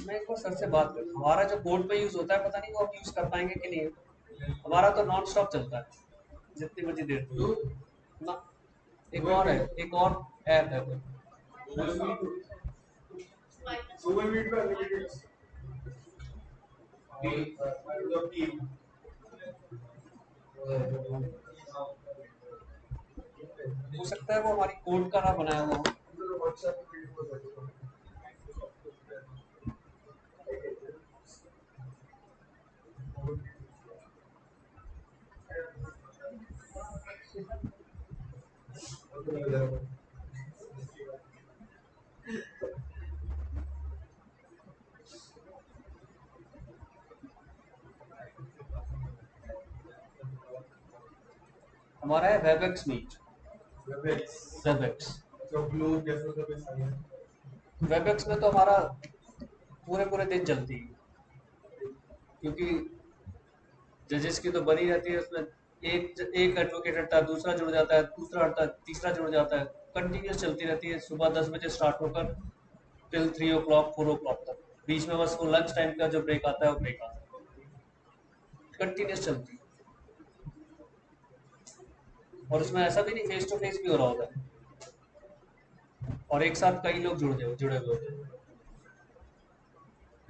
मैं एक बार सर से बात करता हूँ। हमारा जो कोर्ट में यूज होता है, पता नहीं वो हम यूज कर पाएंगे कि नहीं। हमारा तो नॉन स्टॉप चलता है, जितनी मर्जी देर ना। एक और है, एक और ऐप है कोई। गूगल मीट पे अनलिमिटेड हो सकता है वो हमारी कोर्ट का ना बनाया हुआ हो। व्हाट्सएप हमारा है वेबएक्स मीट। वेबएक्स वेबएक्स जो ग्लो जैसा सब इस आ गया। वेबएक्स में तो हमारा पूरे पूरे दिन चलती है, क्योंकि जजेस की तो बनी रहती है उसमें। एक एडवोकेट हटता है, दूसरा जुड़ जाता है, दूसरा हटता है, तीसरा जुड़ जाता है, कंटिन्यूस चलती रहती है। सुबह 10 बजे स्टार्ट होकर टिल 3 ओ क्लॉक 4 ओ क्लॉक तक। बीच में बस वो लंच टाइम का जो ब्रेक आता है वो ब्रेक आता है, कंटिन्यूस चलती है। और उसमें ऐसा भी नहीं, फेस टू फेस भी हो रहा होता है, और एक साथ कई लोग जुड़े हुए होते हैं।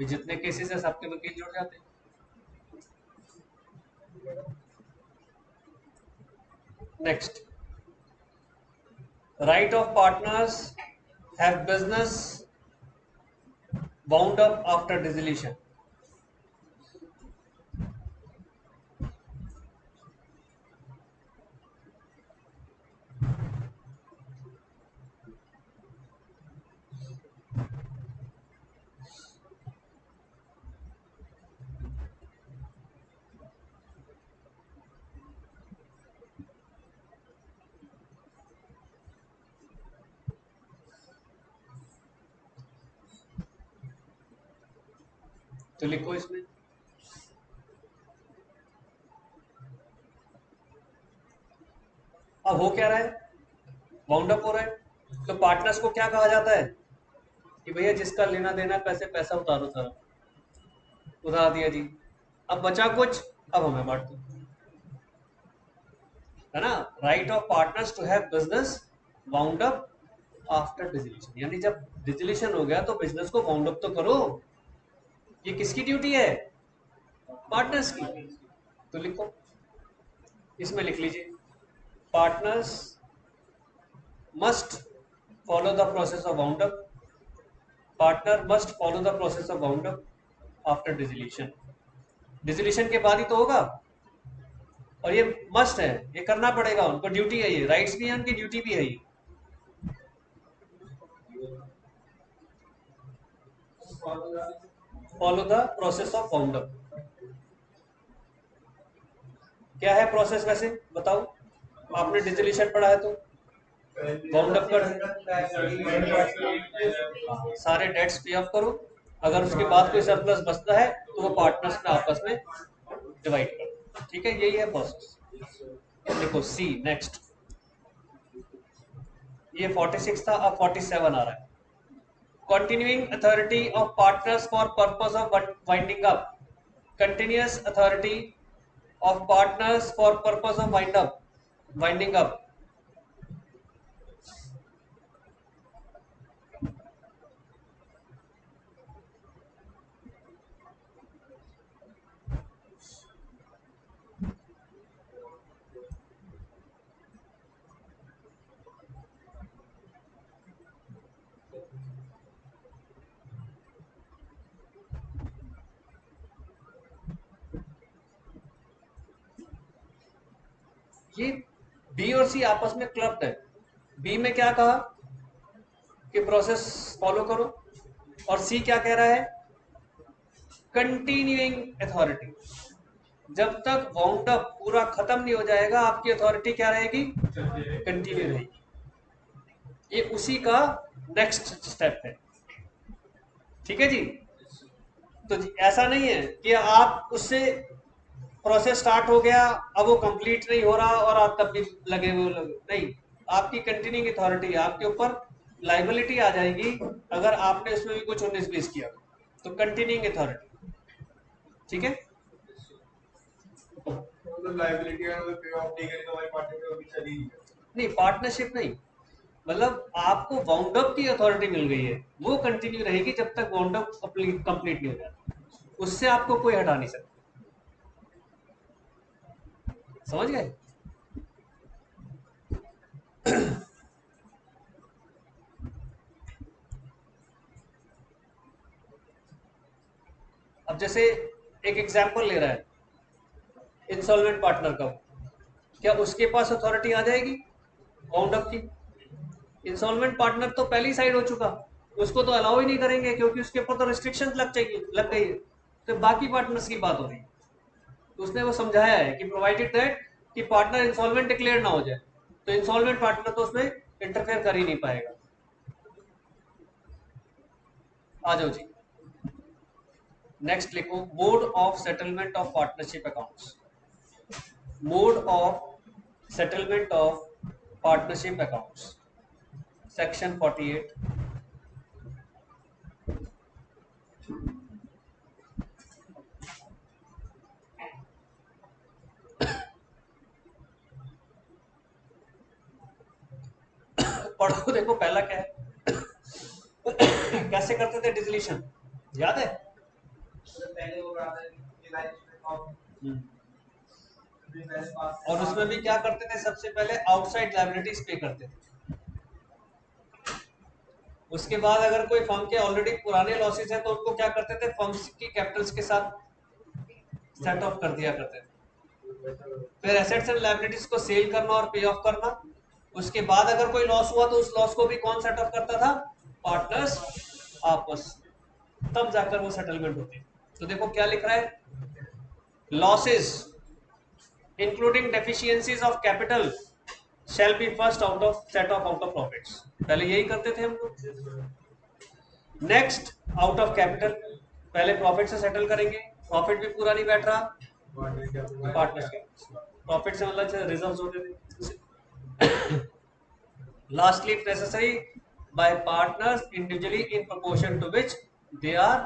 जितने केसेस है सबके वकील जुड़ जाते हैं। Next, right of partners have business wound up after dissolution. तो लिखो इसमें, अब हो क्या रहा है, वाउंड अप हो रहा है। तो पार्टनर्स को क्या कहा जाता है कि भैया जिसका लेना देना पैसे पैसा उतारो सारा, उतार दिया जी, अब बचा कुछ, अब हमें बांट दो, है ना। Right of partners to have business wound up after dissolution, यानी जब डिसोल्यूशन हो गया तो बिजनेस को वाउंड अप तो करो। ये किसकी ड्यूटी है, पार्टनर्स की। तो लिखो, इसमें लिख लीजिए, partners must follow the process of wound up. Partner must follow the process of wound up after dissolution. Dissolution के बाद ही तो होगा, और ये मस्ट है, ये करना पड़ेगा उनको, ड्यूटी है ये, राइट्स भी है उनकी, ड्यूटी भी है ये। Follow the process of wound up. क्या है प्रोसेस वैसे बताओ, आपने डिसोल्यूशन पढ़ा है तो वाउंड अप कर, सारे डेट्स पे ऑफ करो, अगर उसके बाद कोई सरप्लस बचता है तो वो पार्टनर्स में आपस में डिवाइड करो, ठीक है, यही है प्रोसेस। देखो सी नेक्स्ट, ये 46 था, अब 47 आ रहा है। Continuing authority of partners for purpose of winding up, continuous authority of partners for purpose of winding up. ये बी और सी आपस में क्लब्ड है। बी में क्या कहा कि प्रोसेस फॉलो करो, और सी क्या कह रहा है, कंटिन्यूइंग अथॉरिटी। जब तक वाउंड अप पूरा खत्म नहीं हो जाएगा आपकी अथॉरिटी क्या रहेगी, कंटिन्यू रहेगी। ये उसी का नेक्स्ट स्टेप है, ठीक है जी। तो ऐसा नहीं है कि आप उससे प्रोसेस स्टार्ट हो गया, अब वो कंप्लीट नहीं हो रहा और आप तब भी लगे हुए नहीं, आपकी कंटिन्यूइंग अथॉरिटी है, आपके ऊपर लाइबिलिटी आ जाएगी अगर आपने उसमें भी कुछ 19-20 किया तो कंटिन्यूइंग अथॉरिटी, ठीक है। तो लायबिलिटी अगर पे ऑफ नहीं करी तो हमारी पार्टी में अभी चली नहीं। नहीं, पार्टनरशिप नहीं, मतलब आपको वाउंड अप की अथॉरिटी मिल गई है, वो कंटिन्यू रहेगी जब तक वाउंड अप कंप्लीट नहीं हो जाता, उससे आपको कोई हटा नहीं सकता, समझ गए। अब जैसे एक एग्जांपल ले रहा है इंसॉल्वेंट पार्टनर का, क्या उसके पास अथॉरिटी आ जाएगी वाउंड अप की। इंसॉल्वेंट पार्टनर तो पहली साइड हो चुका, उसको तो अलाउ ही नहीं करेंगे क्योंकि उसके ऊपर तो रिस्ट्रिक्शन लग गई है। तो बाकी पार्टनर्स की बात हो रही है, तो उसने वो समझाया है कि प्रोवाइडेड दैट कि पार्टनर इंसॉल्वेंट डिक्लेयर ना हो जाए, तो इंसॉल्वेंट पार्टनर तो उसमें इंटरफेयर कर ही नहीं पाएगा। आ जाओ जी, नेक्स्ट लिखो, mode of settlement of partnership accounts. Mode of settlement of partnership accounts, section 48। पढ़ो, देखो पहला क्या है। कैसे करते थे डिसोल्यूशन, याद है? पहले वो और उसमें भी क्या करते थे, सबसे पहले आउटसाइड लायबिलिटीज पे करते थे। उसके बाद अगर कोई फर्म के ऑलरेडी पुराने लॉसेस हैं तो उनको क्या करते थे, फर्म्स की कैपिटल्स के साथ सेट ऑफ कर दिया करते थे। फिर एसेट्स एंड लायबिलिटीज को सेल करना और पे ऑफ करना। उसके बाद अगर कोई लॉस हुआ तो उस लॉस को भी कौन सेट ऑफ करता था, पार्टनर्स आपस, तब जाकर वो सेटलमेंट होती है। तो देखो क्या लिख रहा है, losses including deficiencies of capital shall be first out of set off out of profits। पहले यही करते थे हम लोग। नेक्स्ट आउट ऑफ कैपिटल, पहले प्रॉफिट से सेटल करेंगे, प्रॉफिट भी पूरा नहीं बैठ रहा, पार्टनर्स के प्रॉफिट से मतलब रिजर्व्स होते थे। Lastly if necessary by partners individually in proportion to which they are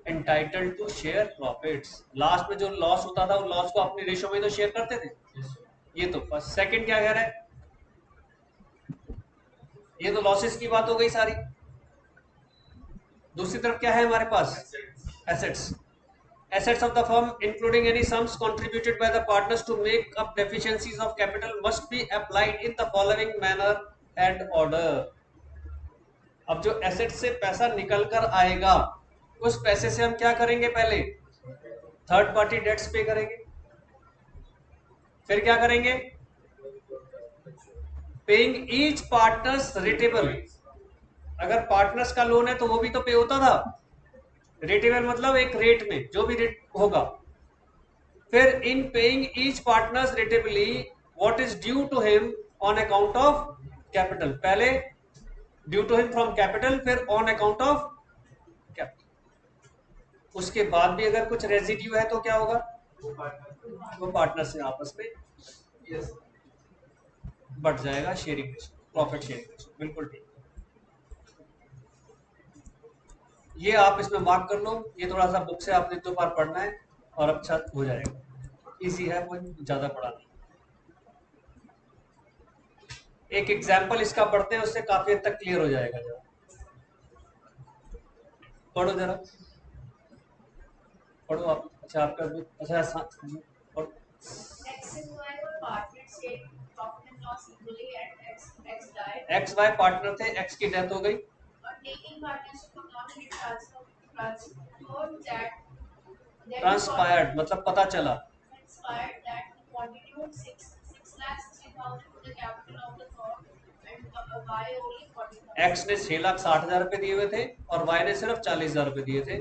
entitled to share profits. Last में जो लॉस होता था, वो लॉस को अपने रेशो में तो शेयर करते थे। ये तो फर्स्ट। सेकंड क्या कह रहा है, ये तो लॉसेस की बात हो गई सारी। दूसरी तरफ क्या है हमारे पास, assets. Assets of the firm, including any sums contributed by the partners to make up deficiencies of capital, must be applied in the following manner and order। अब जो एसेट से पैसा निकल कर आएगा, उस पैसे से हम क्या करेंगे, पहले थर्ड पार्टी डेट्स पे करेंगे, फिर क्या करेंगे, पेइंग ईच पार्टनर्स रिटेबल। अगर पार्टनर्स का लोन है तो वो भी तो पे होता था, रेटेबल मतलब एक रेट में जो भी रेट होगा। फिर in paying each partners rateably what is due to him on account of capital, पहले due to him from capital, फिर ऑन अकाउंट ऑफ कैपिटल। उसके बाद भी अगर कुछ रेजिड्यू है तो क्या होगा, वो पार्टनर से आपस में बढ़ जाएगा, sharing ratio, profit sharing ratio. बिल्कुल ठीक, ये आप इसमें मार्क कर लो। ये थोड़ा सा बुक से आपने 2 बार पढ़ना है और अच्छा हो जाएगा, इजी है, कोई ज्यादा पढ़ा नहीं। एक एग्जाम्पल इसका पढ़ते हैं, उससे काफी हद तक क्लियर हो जाएगा। जरा पढ़ो, जरा पढ़ो आप। अच्छा आपका अच्छा पढ़ो। एक्स वाई पार्टनर थे, एक्स की डेथ हो गई, ट्रांसपायर्ड मतलब पता चला, एक्स ने 6,60,000 रुपए दिए हुए थे और वाई ने सिर्फ 40,000 रुपए दिए थे।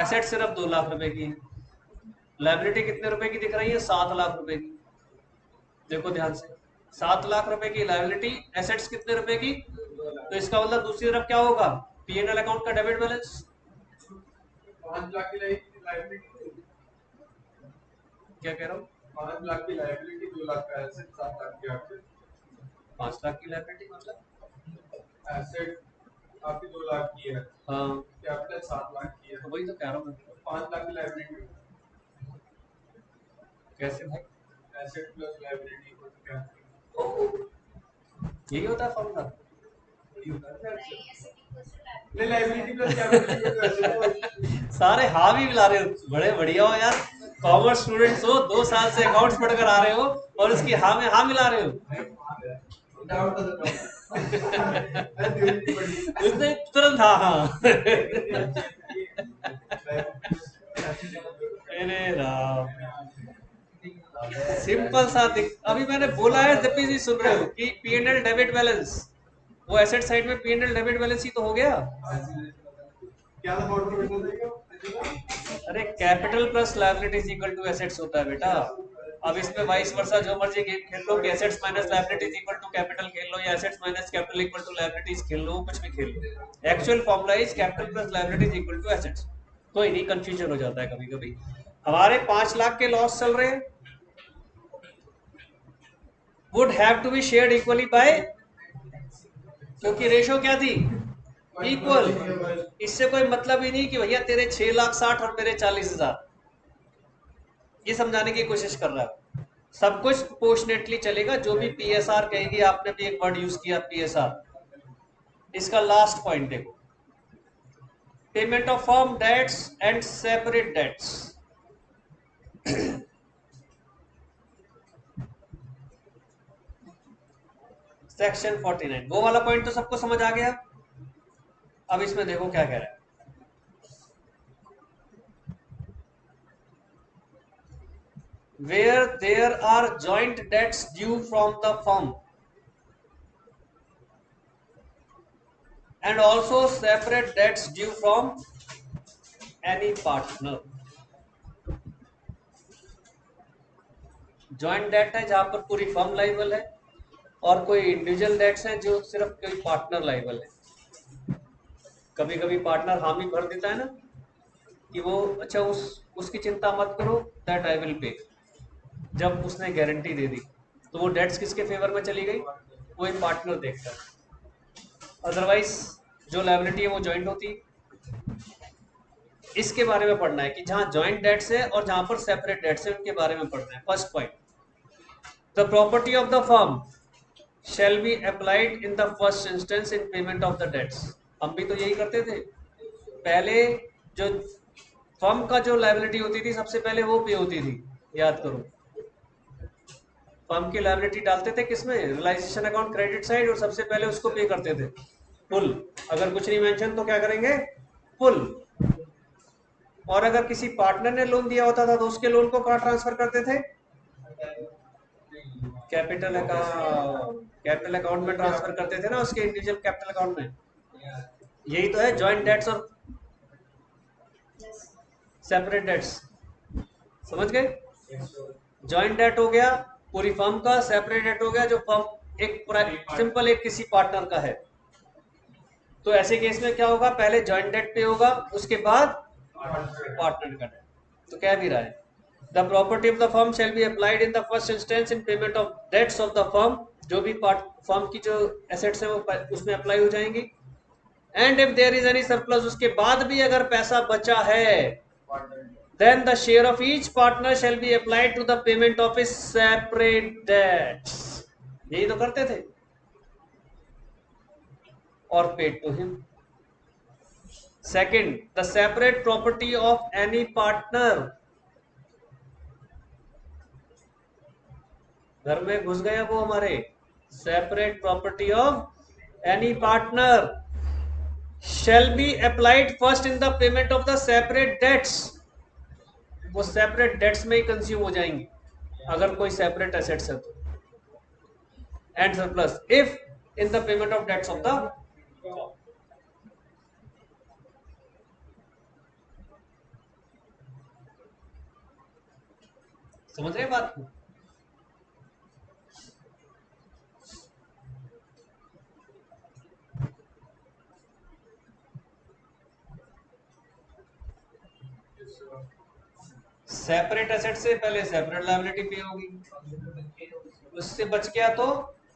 एसेट सिर्फ 2 लाख रुपए की है, लाइबिलिटी कितने रुपए की दिख रही है, 7 लाख रुपए की। देखो ध्यान से, 7 लाख रुपए की लाइबिलिटी, एसेट्स कितने रुपए की, तो इसका मतलब दूसरी तरफ क्या होगा, पीएनएल अकाउंट का डेबिट बैलेंस। 5 लाख की लायबिलिटी, क्या कह रहा हूँ, 5 लाख की लायबिलिटी, 2 लाख का एसेट, 7 लाख की एसेट। 5 लाख की लायबिलिटी मतलब एसेट आपकी 2 लाख की है, हाँ, कैपिटल 7 लाख की है, तो वही तो कह रहा हूँ मैं। 5 लाख की लायबिलिटी कैसे भाई, asset plus liability equal to capital, यही होता है फॉर्मूला। नहीं liability plus capital equal to asset. सारे हाँ भी मिला रहे हो, बड़े बढ़िया हो यार, कॉमर्स स्टूडेंट्स हो, 2 साल से अकाउंट्स पढ़कर आ रहे हो और उसकी हाँ में हाँ मिला रहे हो। उसने तुरंत हाँ। अरे राम, सिंपल सा अभी मैंने बोला है, जब भी सुन रहे हो कि पीएनएल डेबिट बैलेंस, वो एसेट साइड में पीएनएल डेबिट बैलेंस ही तो हो गया। क्या था फॉर्मूला बताइएगा अरे capital plus liability is equal to assets होता है बेटा। अब इसमें वाइस वर्सा जो मर्जी गेम खेल लो कि assets minus liabilities equal to capital खेल लो या assets minus capital equal to liabilities खेल लो, कुछ भी खेल लो। Actual formula is capital plus liabilities equal to assets. कोई नहीं, कंफ्यूजन हो जाता है कभी कभी। हमारे 5 लाख के लॉस चल रहे हैं, would have to be shared equally by, क्योंकि रेशो क्या थी, इक्वल। इससे कोई मतलब ही नहीं कि भैया तेरे 6,60,000 और मेरे 40,000, ये समझाने की कोशिश कर रहा है। सब कुछ प्रोपोर्शनेटली चलेगा। जो भी पीएसआर कहेगी, आपने भी एक वर्ड यूज किया पीएसआर, इसका लास्ट पॉइंट देखो, payment of firm debts and separate debts. Section 49, वो वाला पॉइंट तो सबको समझ आ गया। अब इसमें देखो क्या कह रहा है, where there are joint debts due from the firm and also separate debts due from any partner। Joint debt है जहां पर पूरी फर्म लाइबल है, और कोई इंडिविजुअल डेट्स हैं जो सिर्फ कोई पार्टनर लाइबल है। कभी कभी पार्टनर हामी भर देता है ना कि वो अच्छा उसकी चिंता मत करो, दैट आई विल पे। जब उसने गारंटी दे दी तो वो डेट्स किसके फेवर में चली गई, वो एक पार्टनर देखता है। अदरवाइज जो लायबिलिटी है वो जॉइंट होती है। इसके बारे में पढ़ना है कि जहां जॉइंट डेट्स है और जहां पर सेपरेट डेट्स है उनके बारे में पढ़ना है। First point, the property of the firm shall be applied in the first instance in payment of the debts। हम भी तो यही करते थे पहले। जो फर्म का जो लायबिलिटी होती थी सबसे पहले वो पे होती थी, याद करो। फर्म की लायबिलिटी डालते थे किसमें, रियलाइजेशन अकाउंट क्रेडिट साइड, और सबसे पहले उसको पे करते थे फुल। अगर कुछ नहीं मेंशन तो क्या करेंगे, फुल। और अगर किसी पार्टनर ने लोन दिया होता था तो उसके लोन को कहाँ ट्रांसफर करते थे, कैपिटल अकाउंट में ट्रांसफर करते थे ना, उसके इंडिविजुअल कैपिटल अकाउंट में। यही तो है जॉइंट डेट्स और सेपरेट डेट्स, समझ गए। जॉइंट डेट हो गया पूरी फर्म का, सेपरेट डेट हो गया जो फर्म एक सिंपल एक किसी पार्टनर का है। तो ऐसे केस में क्या होगा, पहले जॉइंट डेट पे होगा, उसके बाद पार्टनर का डेट। तो क्या भी रहा है, the property of the firm shall be applied in the first instance in payment of debts of the firm. जो भी फर्म की जो एसेट्स है वो उसमें अप्लाई हो जाएंगी। And if there is any surplus, उसके बाद भी अगर पैसा बचा है, then the share of each partner shall be applied to the payment of his separate debts। यही तो करते थे, और paid to him। Second, the separate property of any partner। घर में घुस गया वो हमारे, separate property of any partner shall be applied first in the payment of the separate debts। वो सेपरेट डेट्स में ही कंज्यूम हो जाएंगी अगर कोई सेपरेट एसेट्स है तो। And surplus if in the payment of debts of the, समझ रहे बात को। सेपरेट एसेट से पहले सेपरेट लायबिलिटी पे होगी, उससे बच गया तो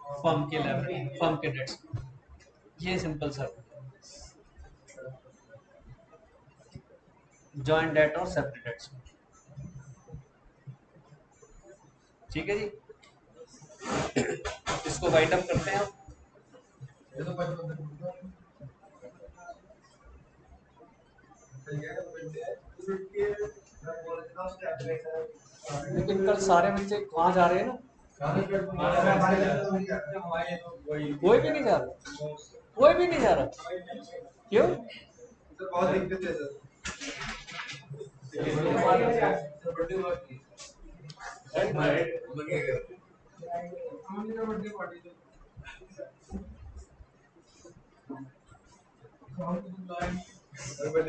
फर्म की लायबिलिटी, फर्म के डेट्स। ये सिंपल सा जॉइंट डेट और सेपरेट डेट्स। ठीक है जी, इसको वाइंड अप करते हैं। लेकिन कल सारे बच्चे वहां जा रहे हैं ना, कोई भी नहीं जा रहा, कोई भी नहीं जा रहा, क्यों। बहुत दिक्कत है सर।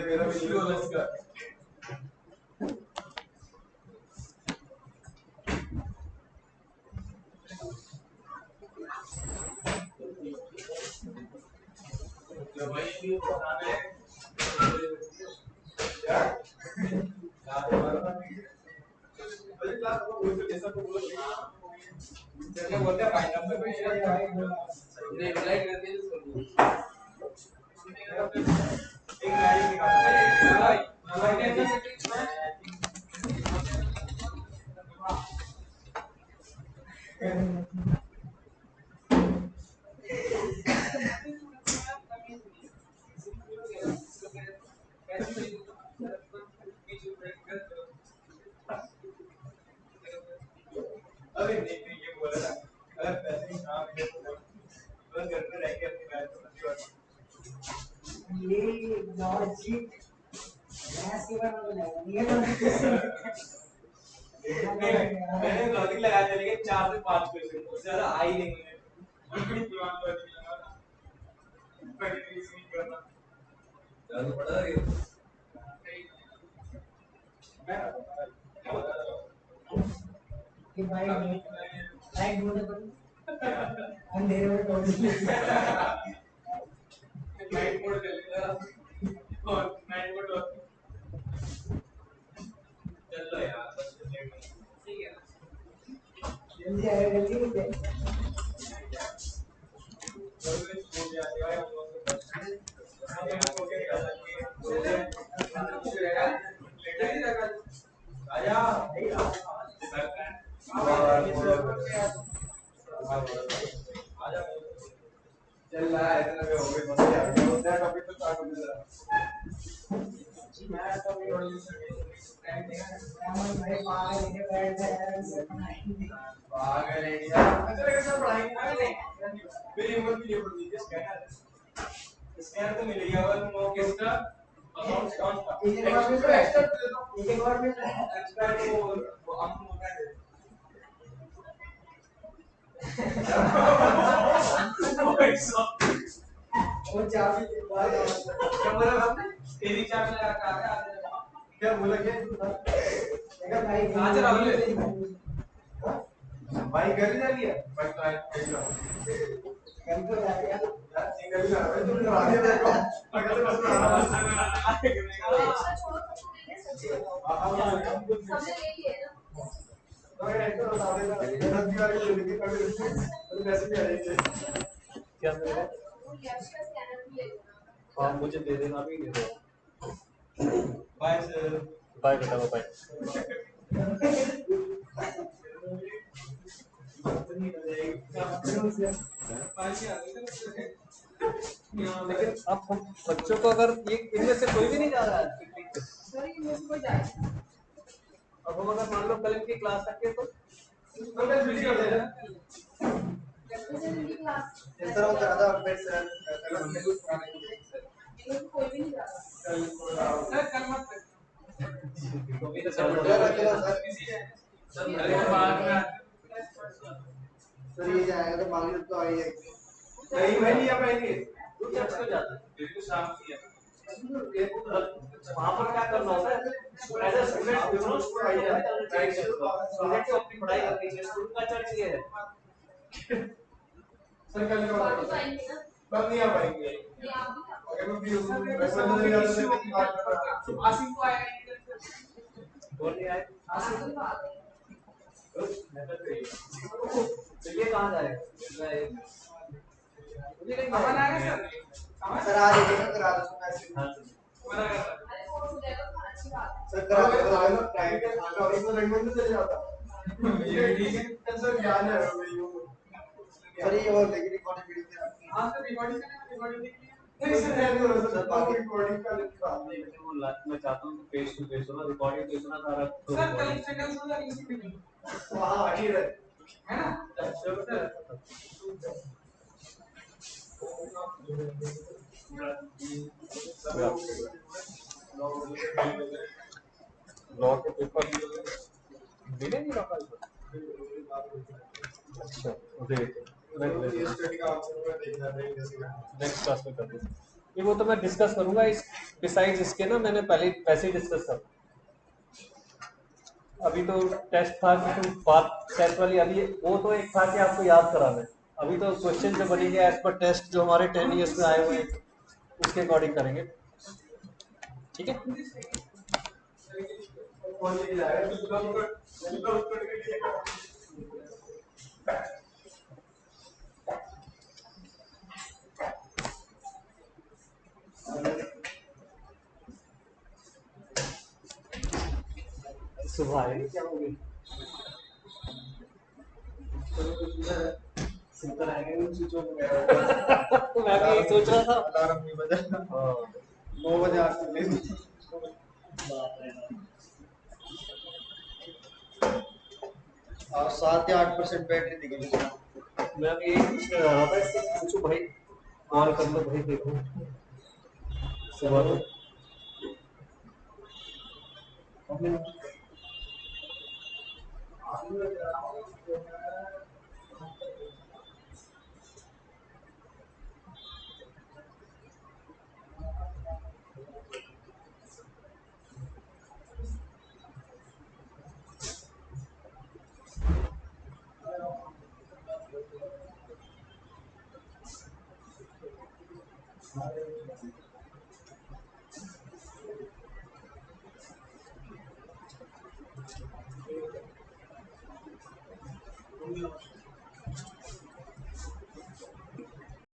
मेरा भी मैंने लॉजिक लगाया था लेकिन 4 से 5 क्वेश्चन उससे ज्यादा आ ही नहीं मुझे अंधेरे में नाइट मोड चलेगा और नाइट मोड चल लो यार ठीक है जल्दी आएगा जल्दी मुझे चल रहा है इतना भी हो गया बस यार दूसरा टॉपिक तो स्टार्ट हो गया मैं तो भी और टाइम देगा मैं भाई पागल है बैठ गया पागल है यार अच्छा कैसे पढ़ाएंगे नहीं मेरी उम्र भी नहीं पड़ती जिस कहना स्कैन तो मिलेगा और वो किसका अकाउंट का एक बार में तो एक्स्ट्रा दे दो एक बार में एक्स्ट्रा वो हम होता है वो चाबी क्या बोला आपने तेरी चाबी लगा के आ गया क्या बोला क्या भाई कहां से राहुल भाई घर जा लिया भाई तो घर तो जा गया यार सिंगल जा रहा है तुम करा दिया देखो अगर तो बस में आना सबने ले लिए ना और ऐसे बता देना गलत भी आ रही है लेकिन कभी वैसे भी आ रही है क्या मेरे हाँ मुझे दे देना भी दे दो बाय सर बाय बेटा बाय लेकिन अब हम बच्चों को अगर ये इनमें से कोई भी नहीं जा रहा है सर इनमें से कोई जाए अब हम अगर मान लो कल की क्लास तक के तो कल छुट्टी कर देना सर वो ज्यादा अपडेट सर कोई भी नहीं जा रहा सर कल मत तो भी तो सर ये जाएगा तो मांगी तो आई है नहीं भाई नहीं आ पाएंगे तू क्या क्यों जाता है बिल्कुल शाम की है वहां पर क्या करना होता है as a student you know student को अपनी पढ़ाई करनी चाहिए स्टूडेंट का चर्च ये है सर कल का कल नहीं आ पाएंगे अगर मैं भी वैसे तो नहीं आता तो बात कर रहा आसिम को आएगा कौन नहीं आए आसिम तो ये कहां जाएगा मुझे नहीं अमन आएगा सर आ जाइए सर करा दो मैसेज मना कर सर करा दो टाइम के और इसमें लगभग तो चले जाता ये ठीक है सर ज्ञान है सर ये और लेकिन रिकॉर्डिंग वीडियो हां सर रिकॉर्डिंग नहीं सर नहीं हो रहा सर बाकी रिकॉर्डिंग का बात नहीं वो मैं चाहता हूं फेस टू फेस हो ना रिकॉर्डिंग तो इतना सारा सर कल सेकंड सर इसी पे हां ठीक है ना चलो सर लॉ के पेपर मिले नहीं रखा अच्छा नेक्स्ट क्लास में कर दूँ ये वो तो मैं डिस्कस करूंगा इस बिसाइड्स इसके ना मैंने पहले वैसे ही डिस्कस कर अभी तो टेस्ट था कि तुम बात टेस्ट वाली अभी वो तो एक था कि आपको याद कराना है अभी तो क्वेश्चन जो बनेंगे एज पर टेस्ट जो हमारे 10 इयर्स में आए हुए हैं उसके अकॉर्डिंग करेंगे, ठीक है। सुबह आएगी क्या होगी, सुनकर आएंगे स्विच ऑफ मैं भी यही सोच रहा था। अलार्म नहीं बजा। हाँ 9 बजे आज ले बाप रे और 7 या 8% बैटरी निकल गई। मैं भी यही पूछने जा रहा था, इससे पूछो भाई, कॉल कर लो भाई, देखो सुबह तो